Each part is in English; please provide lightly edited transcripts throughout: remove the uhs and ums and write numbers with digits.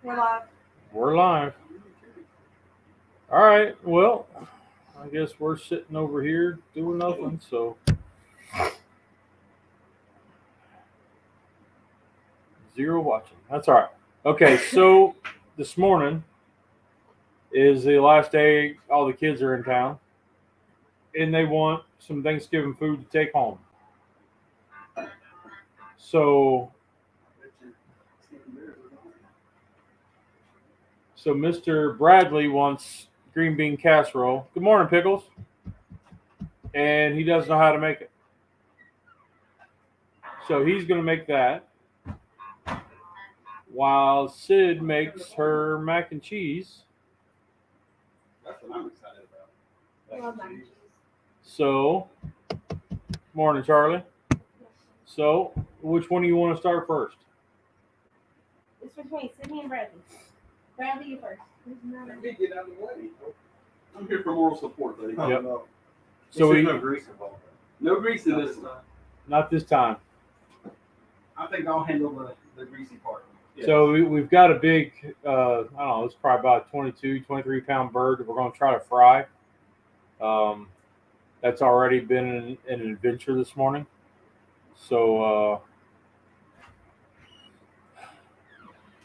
We're live. We're live. All right. Well, I guess we're sitting over here doing nothing. So zero watching. That's all right. Okay. So this morning is the last day. All the kids are in town, and they want some Thanksgiving food to take home. So, so Mr. Bradley wants green bean casserole. Good morning, Pickles. And he doesn't know how to make it. So he's going to make that while Sid makes her mac and cheese. That's what I'm excited about. I love mac and cheese. So, morning, Charlie. So, which one do you want to start first? It's between Sydney and Bradley. Bradley, you first. Let me get out of the way. I'm here for moral support, buddy. Yep. No. So There's no grease involved. No grease in this time. Not this time. I think I'll handle the greasy part. Yes. So we've got a big, I don't know, it's probably about a 22, 23 pound bird that we're going to try to fry. That's already been an adventure this morning. So,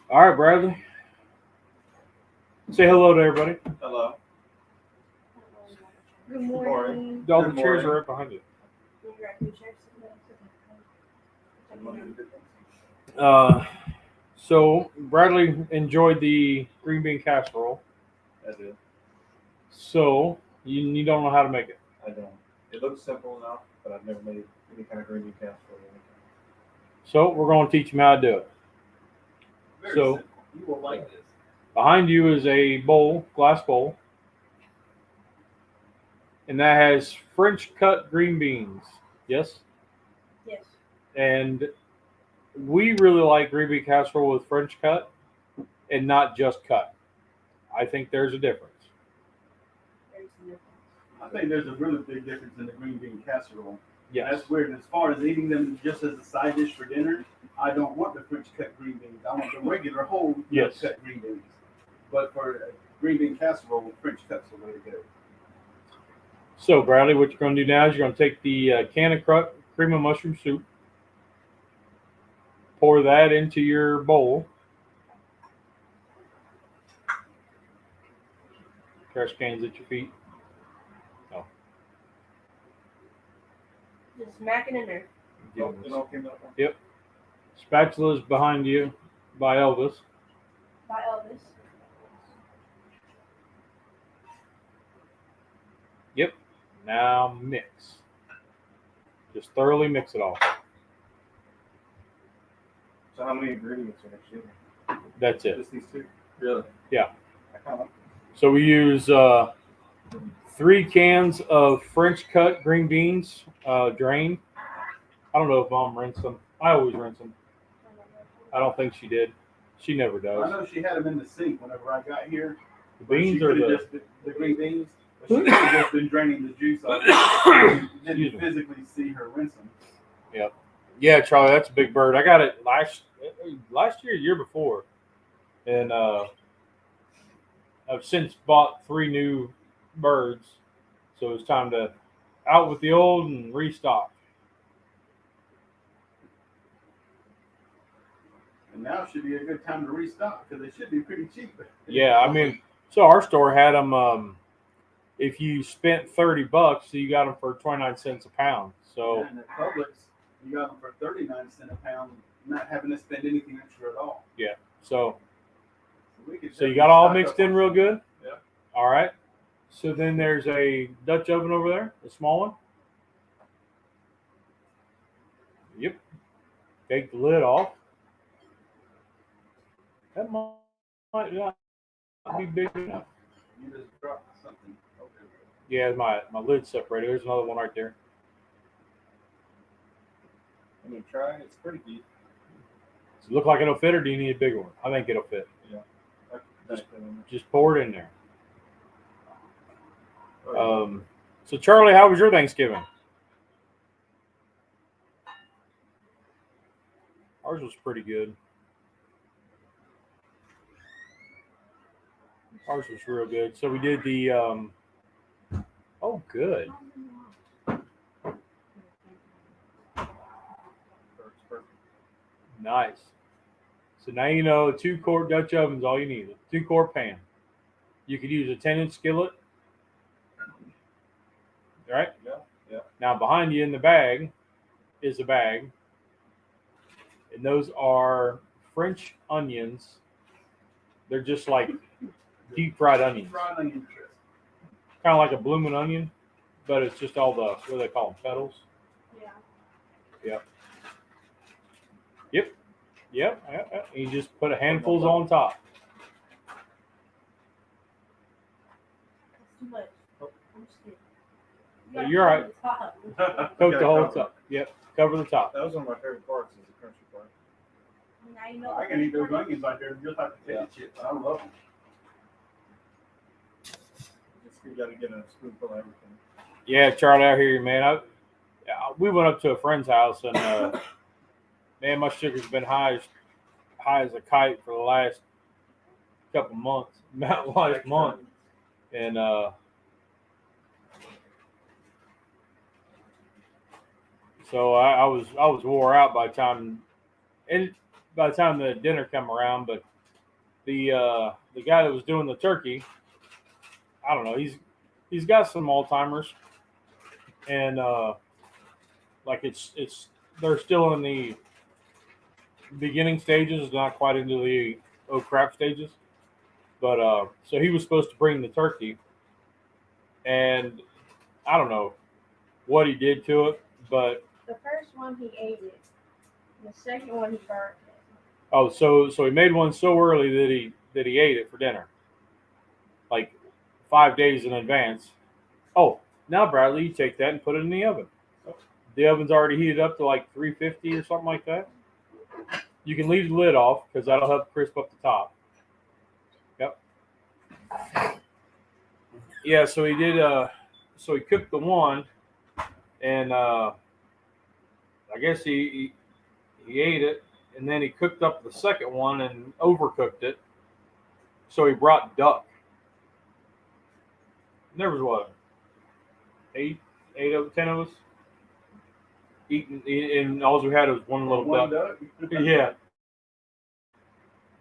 all right, Bradley. Say hello to everybody. Hello. Good morning. All the Good chairs morning. are right behind you. So Bradley enjoyed the green bean casserole. I do. So you don't know how to make it. I don't. It looks simple enough, but I've never made any kind of green bean casserole. So we're going to teach him how to do it. Very So- simple. You will like this. Behind you is a bowl, glass bowl, and that has French cut green beans. Yes? Yes. And we really like green bean casserole with French cut and not just cut. I think there's a difference. There's some difference. I think there's a really big difference in the green bean casserole. Yes. That's weird. As far as eating them just as a side dish for dinner, I don't want the French cut green beans. I want the regular whole Yes. cut green beans. But for green bean casserole, French cut's the way to go. So, Bradley, what you're going to do now is you're going to take the can of cream of mushroom soup, pour that into your bowl. Trash cans at your feet. Just smack it in there. It all came out. Spatula's behind you by Elvis. By Elvis. Yep. Now mix. Just thoroughly mix it all. So how many ingredients are next year? That's it. Just these two? Really? Yeah. I kind of So we use 3 cans of French cut green beans, drained. I don't know if Mom rinsed them. I always rinse them. I don't think she did. She never I does. know she had them in the sink whenever I got here. The but beans she are could've the just been, the green beans. But she could have just been draining the juice off. You Excuse didn't me. physically see her rinse them. Yeah, Charlie, that's a big bird. I got it last year before, and I've since bought 3 new birds, so it's time to out with the old and restock. And now should be a good time to restock because they should be pretty cheap. Yeah, I mean, so our store had them. If you spent $30, so you got them for 29 cents a pound. So And at Publix, you got them for 39 cents a pound, not having to spend anything extra at all. so We could so you definitely got all stock mixed up in on real some. good. Yeah. All right. So then there's a Dutch oven over there, a small one. Yep. Take the lid off. That might not be big enough. You just dropped something. Okay. Yeah, my lid's separated. There's another one right there. I'm going to try. It's pretty deep. Does it look like it'll fit, or do you need a bigger one? I think it'll fit. Just pour it in there. So Charlie, how was your Thanksgiving? Ours was pretty good. Ours was real good. So we did the. Oh, good. Perfect. Nice. So now you know 2-quart Dutch oven's all you need. 2-quart pan. You could use a 10-inch skillet. Right? Yeah. Now behind you in the bag is a bag. And those are French onions. They're just like deep fried onions. Fried onion crisp. Kind of like a blooming onion, but it's just all the, what do they call them, petals? Yeah. Yep. You just put a handfuls on top. That's too much. I'm just kidding. But you're right. Top. Coat Okay, the whole cover. top. Yep. Cover the top. That was one of my favorite parts, is the crunchy part. Now you know I can eat those onions like they're just like potato chips. I love them. Just you got to get a spoonful of everything. Yeah, Charlie, I hear you, man. We went up to a friend's house, and man, my sugar's been high as a kite for the last couple months, not last month, and so I was wore out by the time the dinner come around. But the guy that was doing the turkey, I don't know, he's got some Alzheimer's, and like it's they're still in the beginning stages, not quite into the oh crap stages. But so he was supposed to bring the turkey, and I don't know what he did to it, but The first one he ate it. The second one he burnt it. oh, so he made one so early that he ate it for dinner, like 5 days in advance. Oh, now Bradley, you take that and put it in the oven. The oven's already heated up to like 350 or something like that. You can leave the lid off because that'll help crisp up the top. Yep. Yeah, so he did. So he cooked the one, and I guess he ate it, and then he cooked up the second one and overcooked it. So he brought duck. And there was what, 10 of us eating, and all we had was one little duck. Yeah.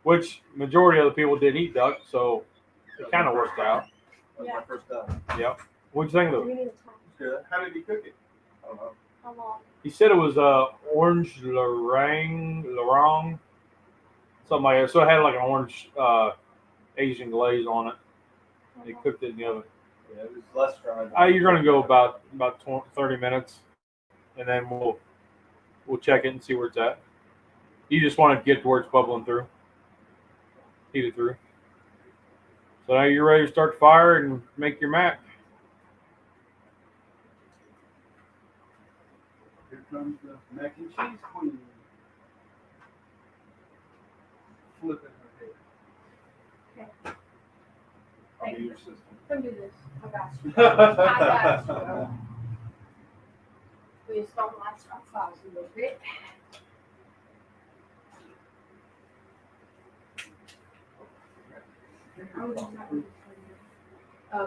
Which majority of the people didn't eat duck, so it kind of worked out. That was my first time. Yep. What'd you think of it? We need to talk. Good. How did he cook it? I don't know. How long? He said it was orange larang, something like that. So it had like an orange Asian glaze on it. They cooked it in the oven. Yeah, it was less fried. You're gonna go about 30 minutes, and then we'll check it and see where it's at. You just want to get to where it's bubbling through, heat it through. So now you're ready to start the fire and make your mac. Here comes the mac and cheese queen. Flipping her head. I'll be your sister. Come do this. I got you. I got you. We just don't like our sauce a little bit. Okay. Don't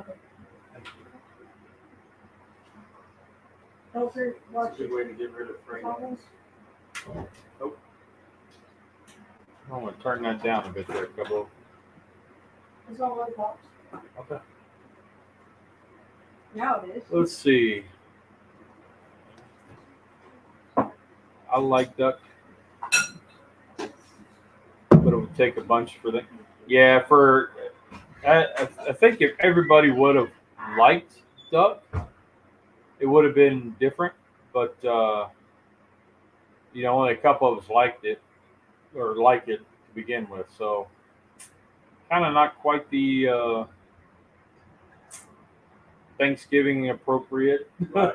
forget, That's watch a good way to get rid of fragrance. I'm gonna turn that down a bit there, couple. It's all one box. Okay. Now it is. Let's see. I like duck, but it would take a bunch for that. Yeah, I think if everybody would have liked duck, it would have been different. But only a couple of us liked it or like it to begin with. So kind of not quite the Thanksgiving appropriate. Right.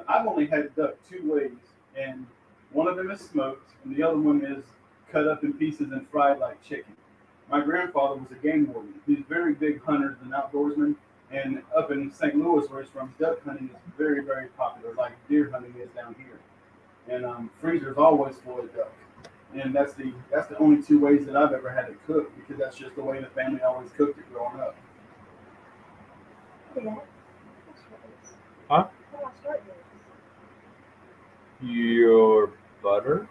I've only had duck 2 ways, and one of them is smoked, and the other one is cut up in pieces and fried like chicken. My grandfather was a game warden. He's very big hunters and outdoorsman, and up in St. Louis, where he's from, duck hunting is very, very popular, like deer hunting is down here. And freezer's always full of duck. And that's the only two ways that I've ever had to cook, because that's just the way the family always cooked it growing up. Yeah. Huh? Your butter?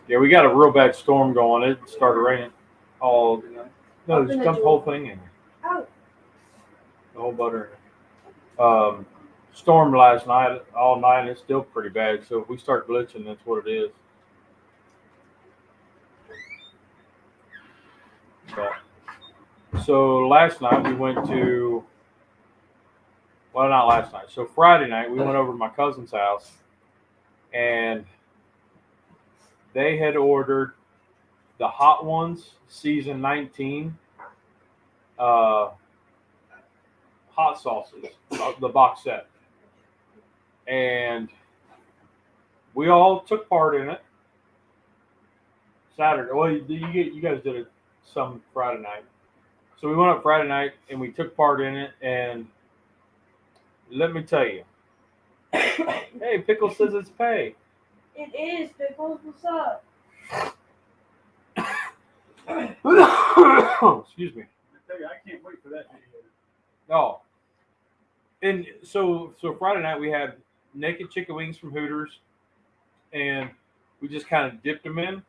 Yeah, we got a real bad storm going. It started raining all. No, just dump the whole thing in. Oh. The whole butter. Storm last night, all night. It's still pretty bad. So if we start glitching, that's what it is. But, so last night we went to. Well, not last night. So Friday night we went over to my cousin's house, and they had ordered the Hot Ones season 19 hot sauces, the box set, and we all took part in it Saturday. Well, you guys did it some Friday night, so we went up Friday night and we took part in it. And let me tell you, hey, Pickle says it's pay. It is, Pickles. What's up? Excuse me. I tell you, I can't wait for that video. Oh, and so Friday night we had naked chicken wings from Hooters, and we just kind of dipped them in.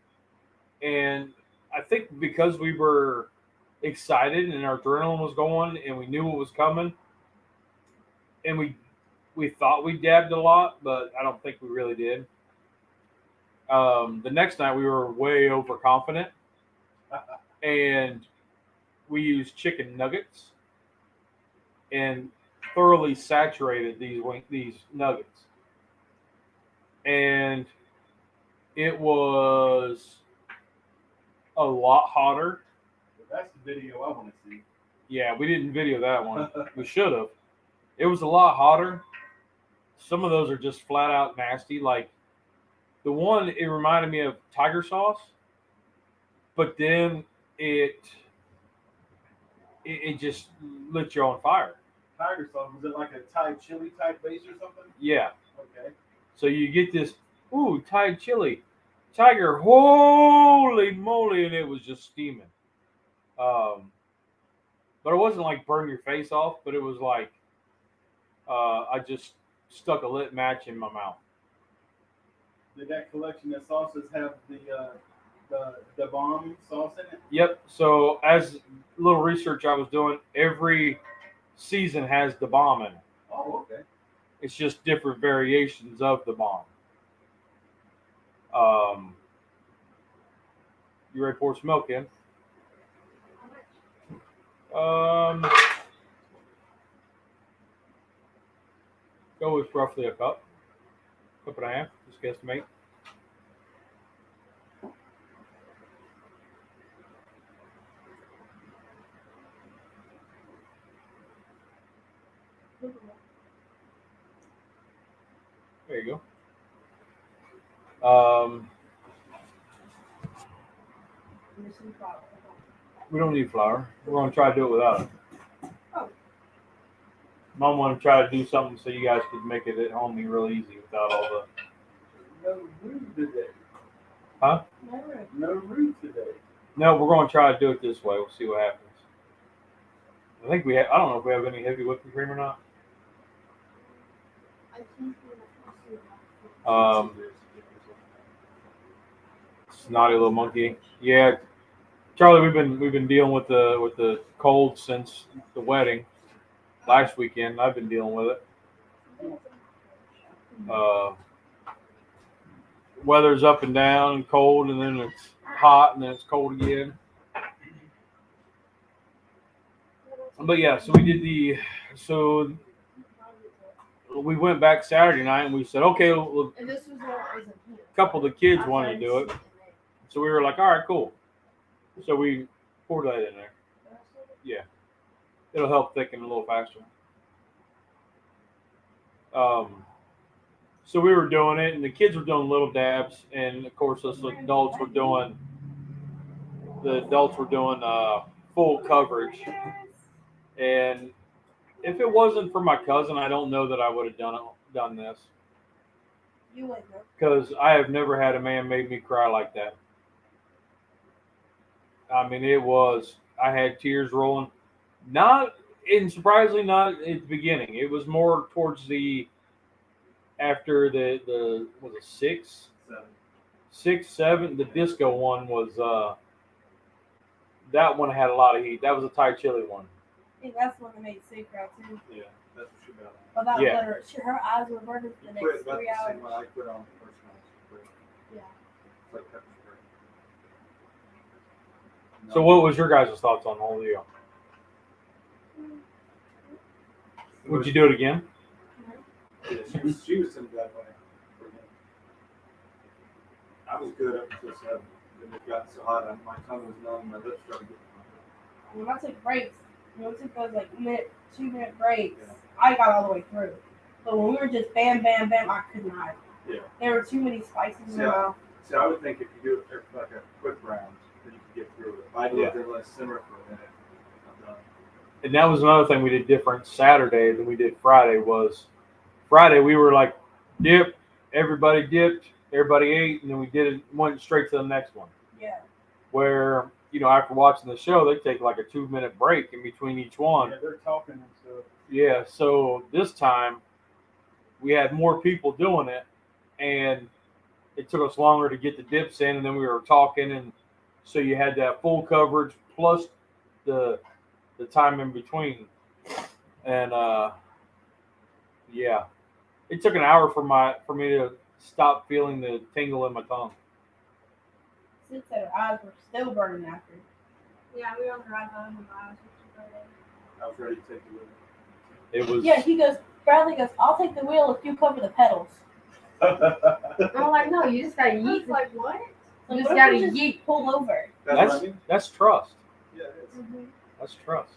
And I think because we were excited and our adrenaline was going and we knew what was coming, and we thought we dabbed a lot, but I don't think we really did. The next night we were way overconfident, and we used chicken nuggets and thoroughly saturated these nuggets, and it was a lot hotter. That's the video I want to see. Yeah, we didn't video that one. We should have. It was a lot hotter. Some of those are just flat out nasty. Like the one, it reminded me of tiger sauce, but then it just lit you on fire. Tiger sauce, was it like a Thai chili type base or something? Yeah. Okay. So you get this, Thai chili, tiger, holy moly, and it was just steaming. But it wasn't like burn your face off, but it was like I just stuck a lit match in my mouth. Did that collection of sauces have the bomb sauce in it? Yep. So as a little research I was doing, every season has the bomb in it. Oh, okay. It's just different variations of the bomb. You ready to pour some milk in? Go with roughly a cup and a half, just guesstimate. There you go. We don't need flour. We're going to try to do it without it. Oh. Mom wanted to try to do something so you guys could make it at home real easy without all the... No roux today. Huh? No roux today. No, we're going to try to do it this way. We'll see what happens. I think we have... I don't know if we have any heavy whipping cream or not. Snotty little monkey. Yeah, Charlie, we've been dealing with the cold since the wedding last weekend. I've been dealing with it. Weather's up and down and cold, and then it's hot, and then it's cold again. But yeah, so we went back Saturday night and we said, okay, well, a couple of the kids wanted to do it. So we were like, all right, cool. So we poured that in there. Yeah. It'll help thicken a little faster. So we were doing it, and the kids were doing little dabs, and of course us adults were doing full coverage. And if it wasn't for my cousin, I don't know that I would have done this. You wouldn't know. Because I have never had a man make me cry like that. I mean, I had tears rolling. Surprisingly, not at the beginning. It was more towards after the was it 6? 6, 7. The disco one was, that one had a lot of heat. That was a Thai chili one. I think that's the one that made Sue cry too. Yeah, that's what she got. Well, that Yeah. literally, her eyes were burning for the Quit next about 3 the hours. same one I quit on the first night. Yeah. It's like pepper spray. So, what was your guys' thoughts on the whole deal? Would you do it again? Yeah, she was in that way. I was good up until 7. Then it got so hot, my tongue was numb, my lips started getting When I took breaks, when we took those like 2-minute breaks, Yeah. I got all the way through. But when we were just bam, bam, bam, I could not. Yeah. There were too many spices in my mouth. So I would think if you do it like a quick round, then you can get through it. I do it, then let it simmer for a minute. I'm done. And that was another thing we did different Saturday than we did Friday. Was Friday we were like dip, everybody dipped, everybody ate, and then went straight to the next one. Yeah. Where after watching the show, they take like a 2-minute break in between each one. Yeah, they're talking and stuff. Yeah. So this time we had more people doing it, and it took us longer to get the dips in, and then we were talking, and so you had that full coverage plus the time in between. And yeah, it took an hour for me to stop feeling the tingle in my tongue. Sid said her eyes were still burning after. Yeah, we were on the ride home and my eyes were I was ready to take the wheel. It was Yeah, Bradley goes, I'll take the wheel if you cover the pedals. I'm like, no, you just gotta I yeet. was like, what? You Like, just what gotta if we yeet. pull over? That's that's what I mean? that's trust. Yeah, it is. Mm-hmm. That's trust.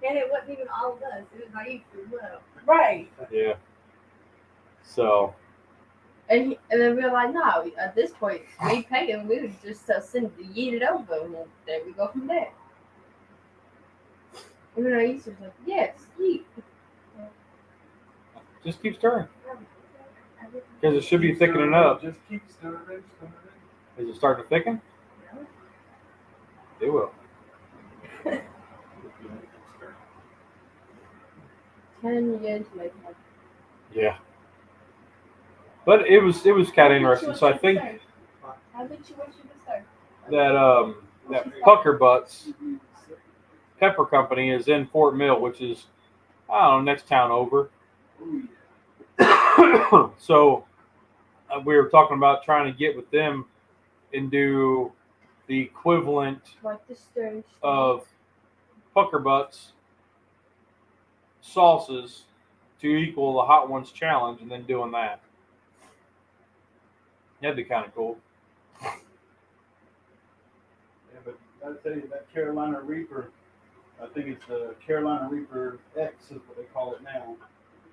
And it wasn't even all of us. It was like as well. Right. Yeah. So And then we were like, no, at this point, we pay him. We would just send yeet it over, and then there we go from there. And then I used to like, yes, yeet. just keep stirring because it should be thickening up. Just keep stirring. Is it starting to thicken? It will. 10 years later. Yeah. But it was kind of interesting. So I think I think she wants you to start. that Pucker Butts Pepper Company is in Fort Mill, which is next town over. So we were talking about trying to get with them and do the equivalent Like the stirring. of Pucker Butts sauces to equal the Hot Ones challenge, and then doing that. That'd be kind of cool. Yeah, but I tell you, that Carolina Reaper, I think it's the Carolina Reaper X is what they call it now.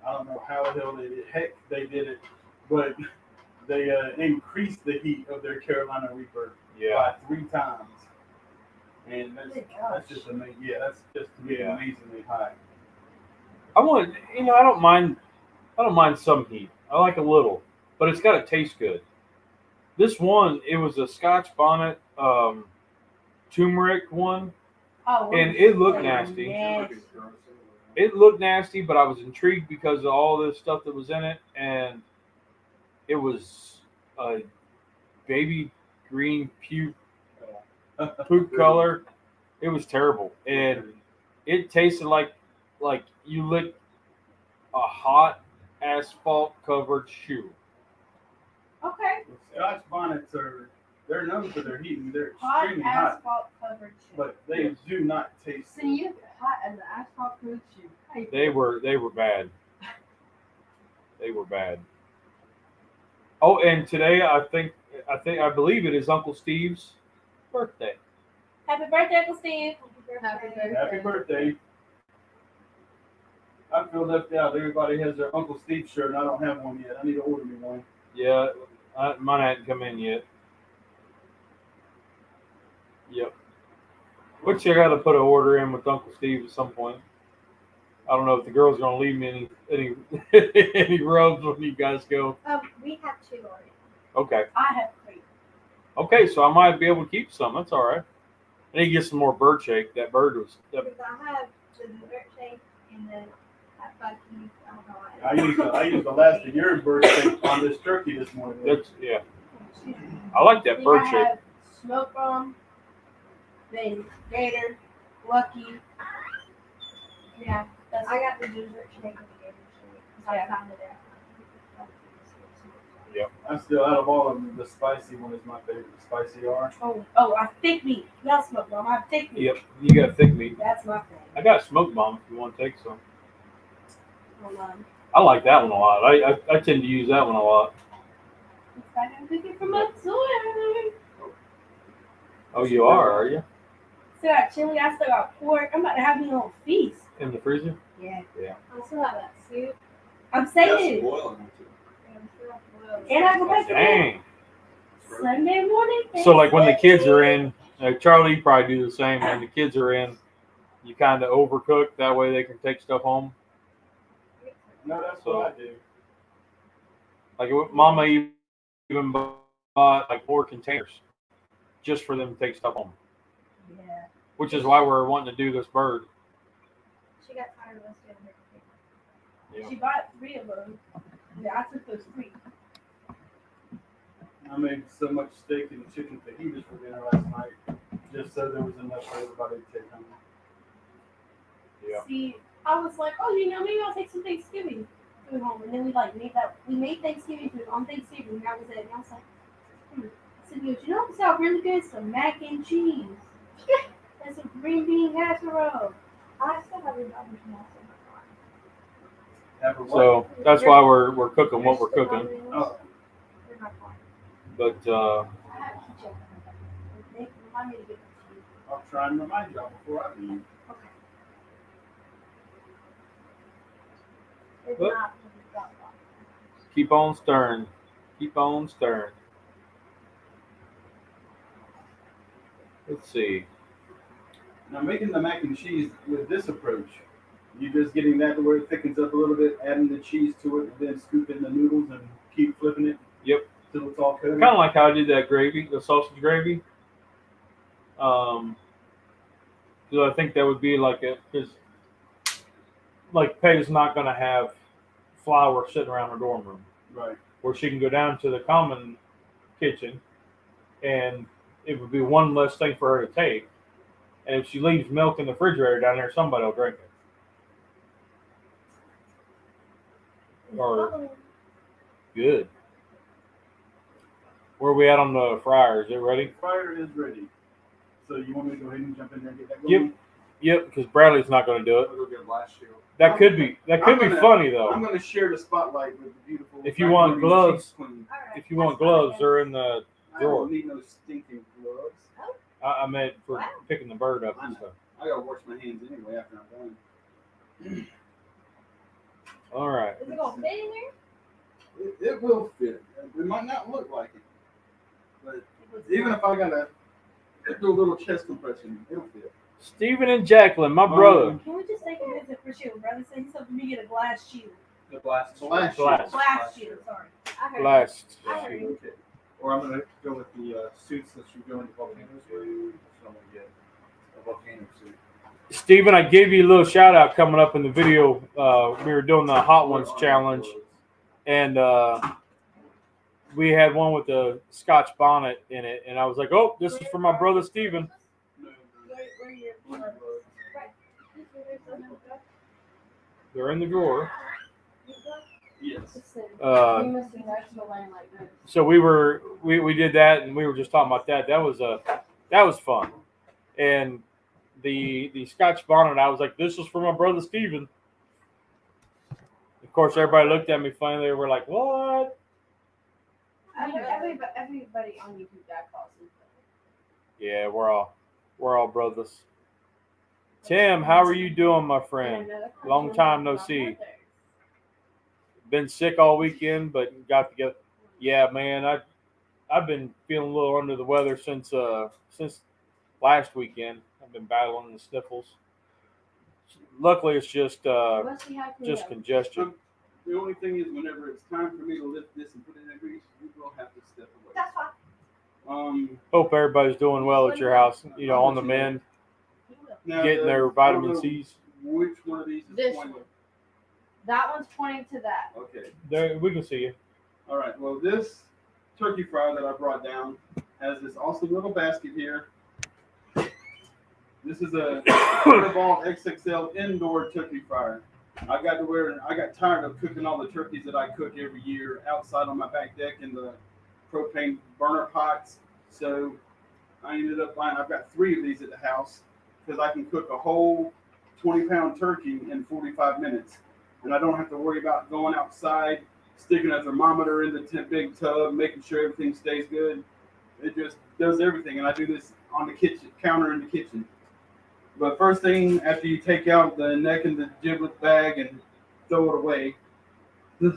I don't know how the hell they did it, but they increased the heat of their Carolina Reaper Yeah. by 3 times. And that's just amazing. Yeah, that's just amazingly high. I don't mind some heat. I like a little, but it's got to taste good. This one, it was a Scotch bonnet turmeric one, Oh, and it looked nasty. Yes. It looked nasty, but I was intrigued because of all the stuff that was in it, and it was a baby green poop color. It was terrible, and it tasted like you licked a hot asphalt covered shoe. Okay. Scotch bonnets they're known for their heat and they're Hot extremely hot, asphalt covered shit. but they do not taste. See, you hot as an asphalt cruise shoe. They were bad. They were bad. Oh, and today I believe it is Uncle Steve's birthday. Happy birthday, Uncle Steve. Happy birthday. Happy birthday. I feel left out. Everybody has their Uncle Steve shirt and I don't have one yet. I need to order me one. Yeah, mine hadn't come in yet. Yep. Which I got to put an order in with Uncle Steve at some point. I don't know if the girl's gonna leave me any any rubs when you guys go. We have 2 already. Okay. I have 3. Okay, so I might be able to keep some. That's all right. I need to get some more bird shake. That bird was. Because I have the dessert shake and then that bucky. I don't know. I used the last of your birthday on this turkey this morning. That's yeah. I like that bird I shake. have smoke bomb, then gator, lucky. Yeah. That's I got the dessert shake and the gator shake. Because I found it out. I'm still out of all of them. The spicy one is my favorite. The spicy R. I thick meat. Not smoke bomb. I have thick meat. Yep, you got thick meat. That's my thing. I got smoke bomb if you want to take some. Hold on. I like that one a lot. I tend to use that one a lot. I'm cooking for my soy. Oh, you are you? Still got chili. I still got pork. I'm about to have me a little feast. In the freezer? Yeah. I still have that soup. I'm Got some saying. oil in there too. And I still have boiled. And I go back to bed Dang. Sunday morning. So like when the kids are in, Charlie, you probably do the same. When the kids are in, you kind of overcook. That way they can take stuff home. No, that's what I do. Like Mama even bought like 4 containers just for them to take stuff home. Yeah. Which is why we're wanting to do this bird. She got tired of us doing her. Yeah. She bought 3 of them. Yeah, I took those 3. I made so much steak and chicken fajitas for dinner last night, just so there was enough for everybody to take home. Yeah. See, I was like, oh, maybe I'll take some Thanksgiving food home. And then we made Thanksgiving food on Thanksgiving. And that was it. And I was like, I said, you know what sounds really good? Some mac and cheese. And some green bean casserole. I still have your daughter's mouth in my car. Have a what? So that's why we're cooking what we're cooking. Oh, In my car. But I have ketchup. They remind me to get the cheese. I'll try and remind y'all before I leave. Okay. It's What? not. It's not. keep on stirring. Keep on stirring. Let's see. Now making the mac and cheese with this approach, you just getting that to where it thickens up a little bit, adding the cheese to it, and then scooping the noodles and keep flipping it. Yep. Till it's all coated. Kind of like how I did that gravy, the sausage gravy. So I think that would be like because like Peg's not going to have flour sitting around her dorm room, Right. where she can go down to the common kitchen, and it would be one less thing for her to take. And if she leaves milk in the refrigerator down there, somebody will drink it. Or good. Where are we at on the fryer? Is it ready? Fryer is ready. So you want me to go ahead and jump in there and get that Yep. going? Yep, because Bradley's not going to do it. I'll go get a blast shield. That could be funny though. I'm going to share the spotlight with the beautiful. If you want macaroni gloves- cheese queen. All right. If you want That's fine, gloves, then. they're in the I drawer. don't need no stinking gloves. I meant for Wow. picking the bird up and stuff. I gotta wash my hands anyway after I'm done. All right. Is it gonna fit in there? It will fit. It might not look like it, but even if I gotta do a little chest compression, it'll fit. Stephen and Jacqueline, my brother. Can we just take a visit for shield? Brother said he's hoping to get a glass shield. The blast. Blast Blast. Glass shield, sorry. I heard. Last. I heard you. Okay. Or I'm gonna go with the suits that you go into volcanoes with. So I'm gonna get a volcano suit. Stephen, I gave you a little shout out coming up in the video. We were doing the Hot Ones challenge, and we had one with the Scotch bonnet in it, and I was like, "Oh, this is for my brother Stephen." Where your They're in the drawer. Yes. You must be next to laying like this. So we did that, and we were just talking about that. That was fun, and the Scotch bonnet. I was like, "This is for my brother Stephen." Of course, everybody looked at me funny. They were like, "What?" Everybody on YouTube got calls. Yeah, we're all brothers. Tim, how are you doing, my friend? Long time no see. Been sick all weekend, but got together. Yeah, man, I've been feeling a little under the weather since last weekend. I've been battling the sniffles. Luckily, it's just What's he have to just do? congestion. The only thing is, whenever it's time for me to lift this and put it in the grease, you will have to step away. That's fine. Hope everybody's doing well at your house. You know, on the mend, Now, getting their I don't vitamin know C's. Which one of these is This pointing? one. That one's pointing to that. Okay. There, we can see you. All right. Well, this turkey fryer that I brought down has this awesome little basket here. This is a Ball XXL indoor turkey fryer. I got tired of cooking all the turkeys that I cook every year outside on my back deck in the propane burner pots. So I ended up buying. I've got 3 of these at the house because I can cook a whole 20-pound turkey in 45 minutes, and I don't have to worry about going outside, sticking a thermometer in the big tub, making sure everything stays good. It just does everything, and I do this on the kitchen counter in the kitchen. But first thing, after you take out the neck and the giblet bag and throw it away,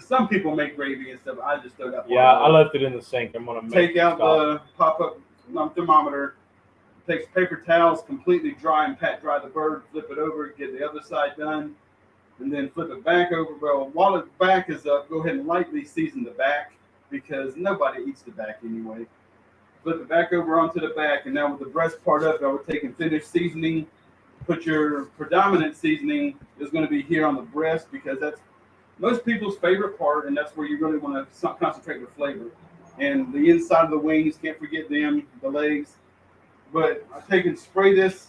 some people make gravy and stuff. I just throw that. Yeah, I left it in the sink. I'm gonna Take out the pop-up thermometer. Takes paper towels, completely dry and pat dry the bird. Flip it over, get the other side done, and then flip it back over. Well, while the back is up, go ahead and lightly season the back because nobody eats the back anyway. Flip it back over onto the back, and now with the breast part up, I would take and finish seasoning. Put your predominant seasoning is going to be here on the breast because that's most people's favorite part, and that's where you really want to concentrate the flavor. And the inside of the wings, can't forget them, the legs. But I take and spray this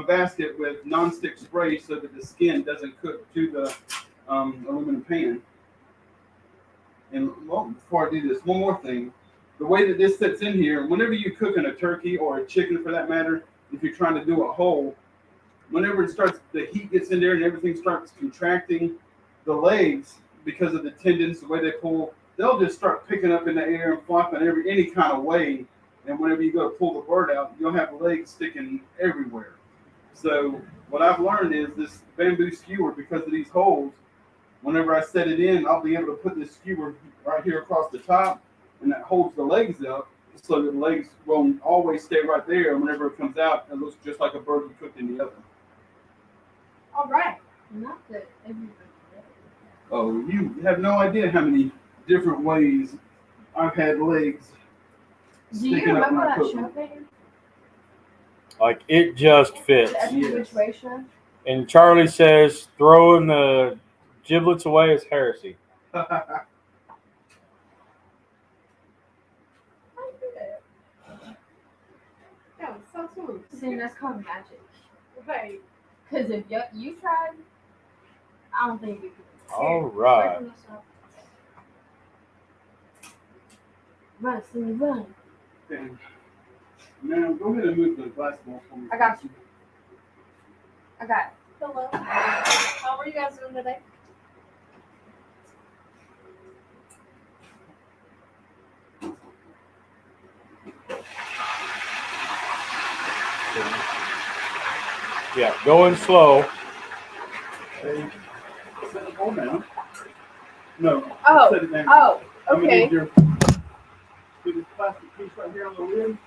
basket with nonstick spray so that the skin doesn't cook to the aluminum pan. And well, before I do this, one more thing. The way that this sits in here, whenever you're cooking a turkey or a chicken for that matter, if you're trying to do a whole, whenever it starts, the heat gets in there and everything starts contracting, the legs, because of the tendons, the way they pull, they'll just start picking up in the air and flopping any kind of way. And whenever you go to pull the bird out, you'll have legs sticking everywhere. So what I've learned is this bamboo skewer, because of these holes, whenever I set it in, I'll be able to put this skewer right here across the top, and that holds the legs up so that the legs won't always stay right there. And whenever it comes out, it looks just like a bird you cooked in the oven. All right. Not that everybody does. Oh, you have no idea how many different ways I've had legs. Do you Sticking up remember my that cooking. show, Peter? Like it just fits. Every Yes. which way show? And Charlie says throwing the giblets away is heresy. How you do that? That was so smooth. See, that's called magic. Right. Because if you tried, I don't think you could. All right. Run, Cindy, run. Okay. Now go ahead and move the glass bowl for me. I got you. I got it. Hello. How are you guys doing today? Yeah, going slow. Okay. Set the bowl down. No. Oh, Set it down. oh, I'm gonna okay. need your this plastic piece right here on the lid.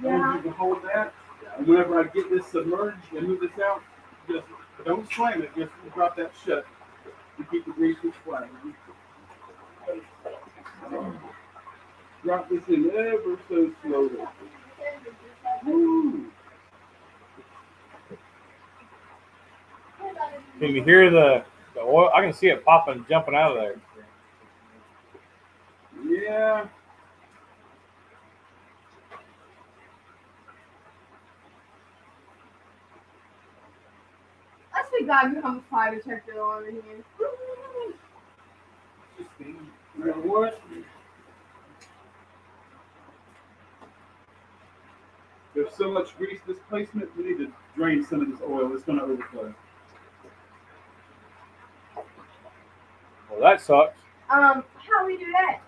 Yeah. You can hold that. And whenever I get this submerged and move this out, just don't slam it. Just drop that shut to keep the grease from flying. Drop this in ever so slowly. Woo. Can you hear the oil? I can see it popping, jumping out of there. Yeah. Let's be glad we have a fire detector on in here. You know what? There's so much grease displacement, we need to drain some of this oil. It's going to overflow. Well, that sucks. How we do that?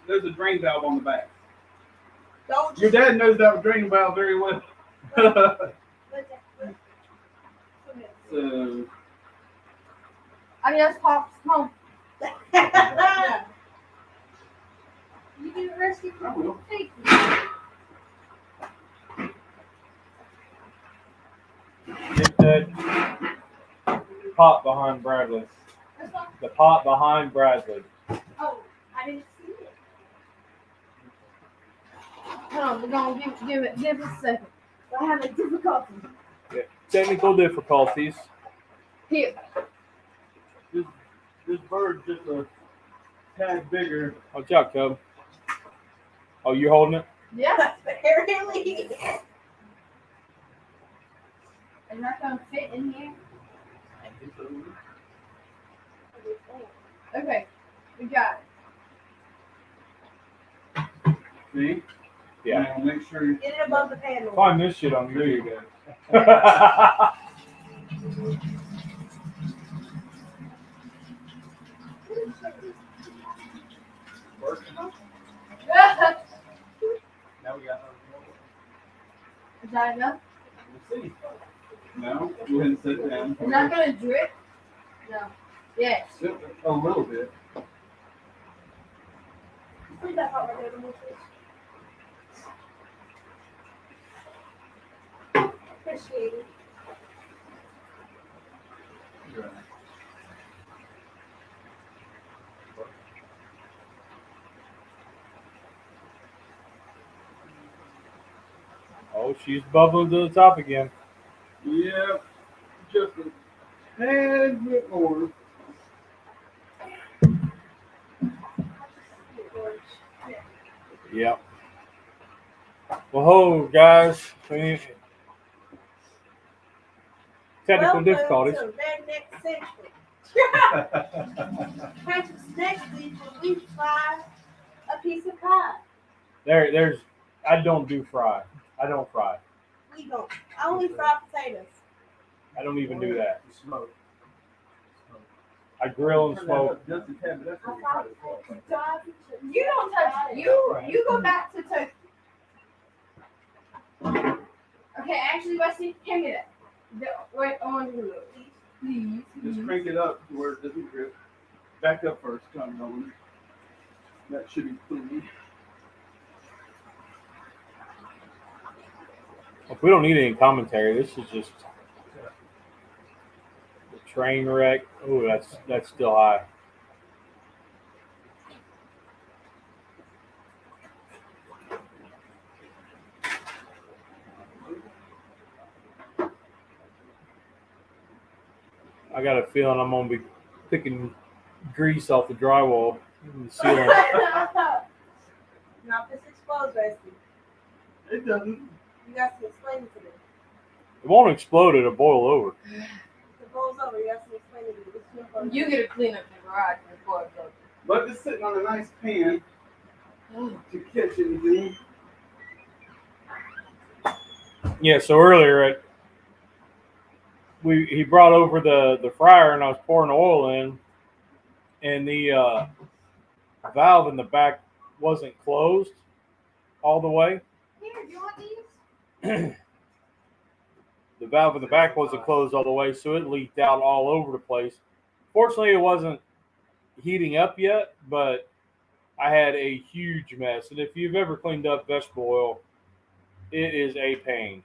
There's a drain valve on the back. Don't Your dad knows that drain valve very well. So, I mean, that's Pop's home. You do the rest of I will. Thank you. Get that pot behind Bradley. That's fine. The pot behind Bradley. Oh, I didn't see it. Hold on, we're gonna give it a second. I have a difficulty. Technical difficulties. Here. This bird's just a tad bigger. Watch out, Cub. Oh, you're holding it? Yeah. Apparently. It's not gonna fit in here. Okay, we got it. See? Yeah. Now make sure you. Get it above the panel. Find this shit on YouTube. Now we got Is that enough? We'll see. Now, go ahead and sit down. It's not gonna drip? No. Yes. A little bit. Leave that part right there. Remove this. Appreciate it. Oh, she's bubbling to the top again. Yeah, just a tad bit more. Yep. Well, ho, guys. Technical difficulties. Welcome to Redneck Central. Patrick's next week when we fry a piece of pie. There's. I don't do fry. I don't fry. We don't. I only fry potatoes. I don't even do that. Smoke. I grill and smoke. Just a tad, but that's what you're trying to smoke. You don't touch it. You go back to turkey. Okay, actually, Wesley, hand me that. Wait, I want to look. Please. Just crank it up to where it doesn't drip. Back up first, Tom Nolan. That should be clean. We don't need any commentary. This is just the train wreck. Oh, that's still high. I got a feeling I'm gonna be picking grease off the drywall in the ceiling. Not this exposed, Wesley. It doesn't. You got to explain it to me. It won't explode. It'll boil over. If it goes over, you got to explain it to me. It's no fun. You get to clean up the garage before it goes. But it's sitting on a nice pan to catch anything. Yeah. So earlier, he brought over the fryer, and I was pouring oil in, and the valve in the back wasn't closed all the way. Here, do you want these? The valve in the back wasn't closed all the way, so it leaked out all over the place. Fortunately, it wasn't heating up yet, but I had a huge mess. And if you've ever cleaned up vegetable oil, it is a pain.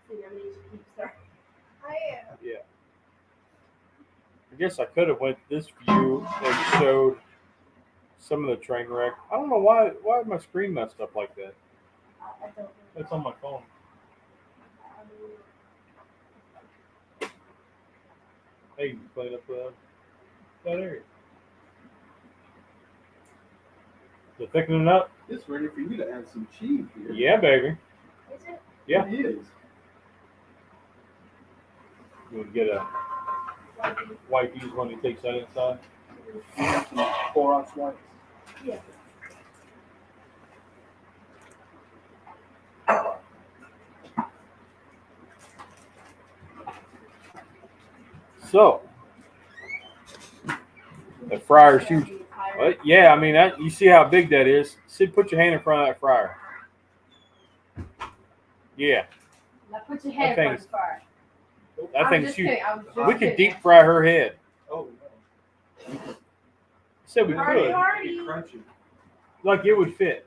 See, I mean, you should keep starting. Yeah. I guess I could have went this view and showed some of the train wreck. I don't know why my screen messed up like that. I don't know. It's on my phone. Hey, you can clean up that area. Is it thickening up? It's ready for you to add some cheese here. Yeah, baby. Is it? Yeah. It is. You would get a wipes when he takes that inside. 4-ounce wipes. Yeah. So, the fryer's huge. But yeah, I mean, you see how big that is. Sid, put your hand in front of that fryer. Yeah, Now put your hand on the fire. that thing's huge. Kidding. I was just We could kidding. deep fry her head. Oh, Said we Hardy, could. hardy. Crunchy. Like it would fit.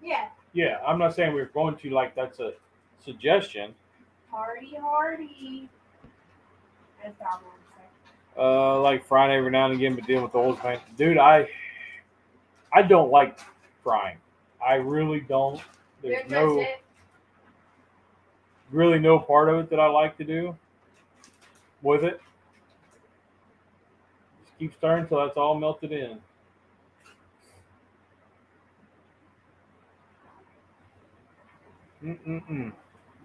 Yeah. Yeah, I'm not saying we're going to. Like that's a suggestion. Hardy, hardy. As Don would say. Like frying every now and again, but dealing with the oils, man. Dude, I don't like frying. I really don't. There's really no part of it that I like to do with it. Just keep stirring until that's all melted in.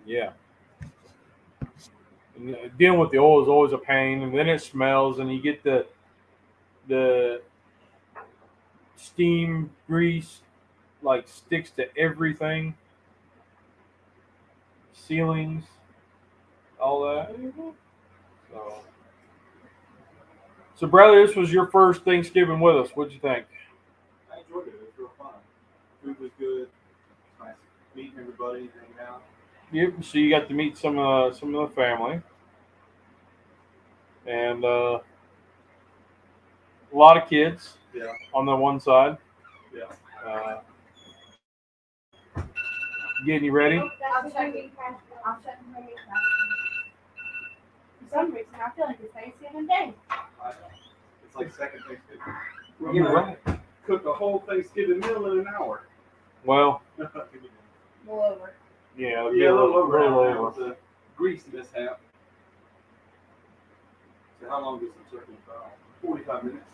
Yeah. And dealing with the oil is always a pain, and then it smells, and you get the steam grease like sticks to everything, ceilings, all that. So Bradley, this was your first Thanksgiving with us. What'd you think? I enjoyed it. It was real fun. Food was good. Nice meeting everybody, hanging out. Yep. So you got to meet some of the family, and a lot of kids. Yeah. On the one side. Yeah. Getting you ready. I'm checking. I'm checking my meat. For some reason, I feel like it's Thanksgiving Day. It's like second Thanksgiving. You're right. Cook a whole Thanksgiving meal in an hour. Well, More over. yeah, Yeah, a little over. little That over. was a grease mishap. So how long does the turkey fry? 45 minutes.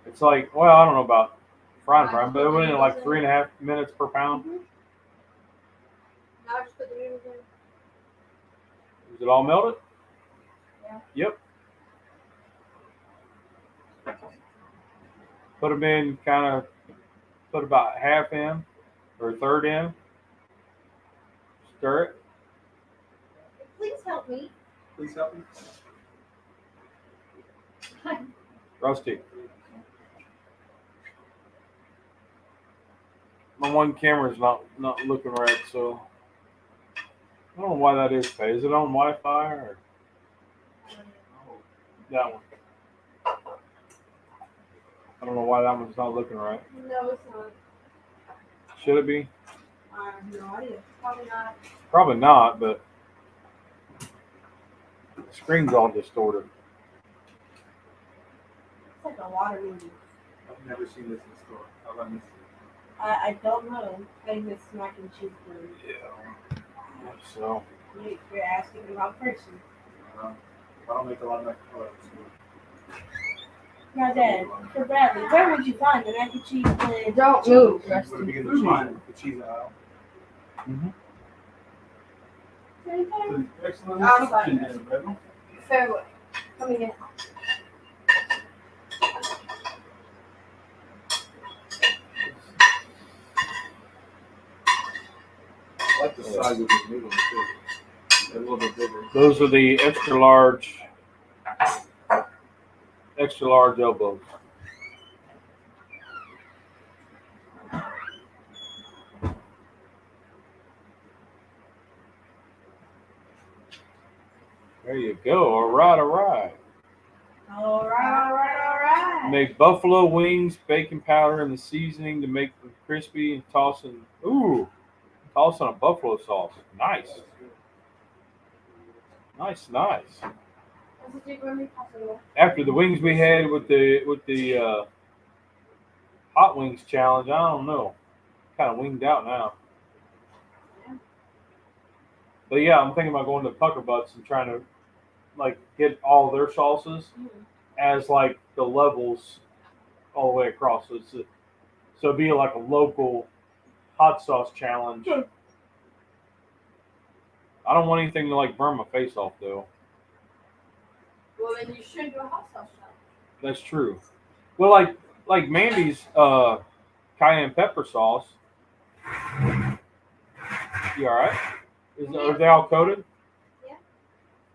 It's like, well, I don't know about frying, but it went in like 3.5 minutes per pound. Now just put the noodles in. Is it all melted? Yeah. Yep. Put them in, put about half in or a third in. Stir it. Please help me. Please help me. Rusty. My one camera's not looking right, so I don't know why that is. Faye. Is it on Wi-Fi or that one? I don't know why that one's not looking right. No, it's not. Should it be? I have no idea. Probably not. Probably not, but the screen's all distorted. It's like a water movie. I've never seen this in the store. How about this? I don't know. I think it's mac and cheese food. Yeah. So You're asking the wrong person. I don't make a lot of mac and Now, Dad, for Bradley, where would you find the mac and cheese with? Don't move, cheese. Would it Rusty. be in the cheese aisle? Excellent Outside. reception there, brother. So, coming in. I like the size of these noodles too. They're a little bit bigger. those are the extra large elbows. There you go. All right. All right. Make buffalo wings, bacon powder, and the seasoning to make them crispy, and toss in a buffalo sauce. Nice. After the wings we had with the hot wings challenge, I don't know. Kind of winged out now. But yeah, I'm thinking about going to Pucker Butts and trying to like get all their sauces as like the levels all the way across. So it'd be like a local hot sauce challenge. I don't want anything to like burn my face off though. Well, then you should do a hot sauce shop. That's true. Well, like Mandy's cayenne pepper sauce. You all right? Are they all coated? Yeah.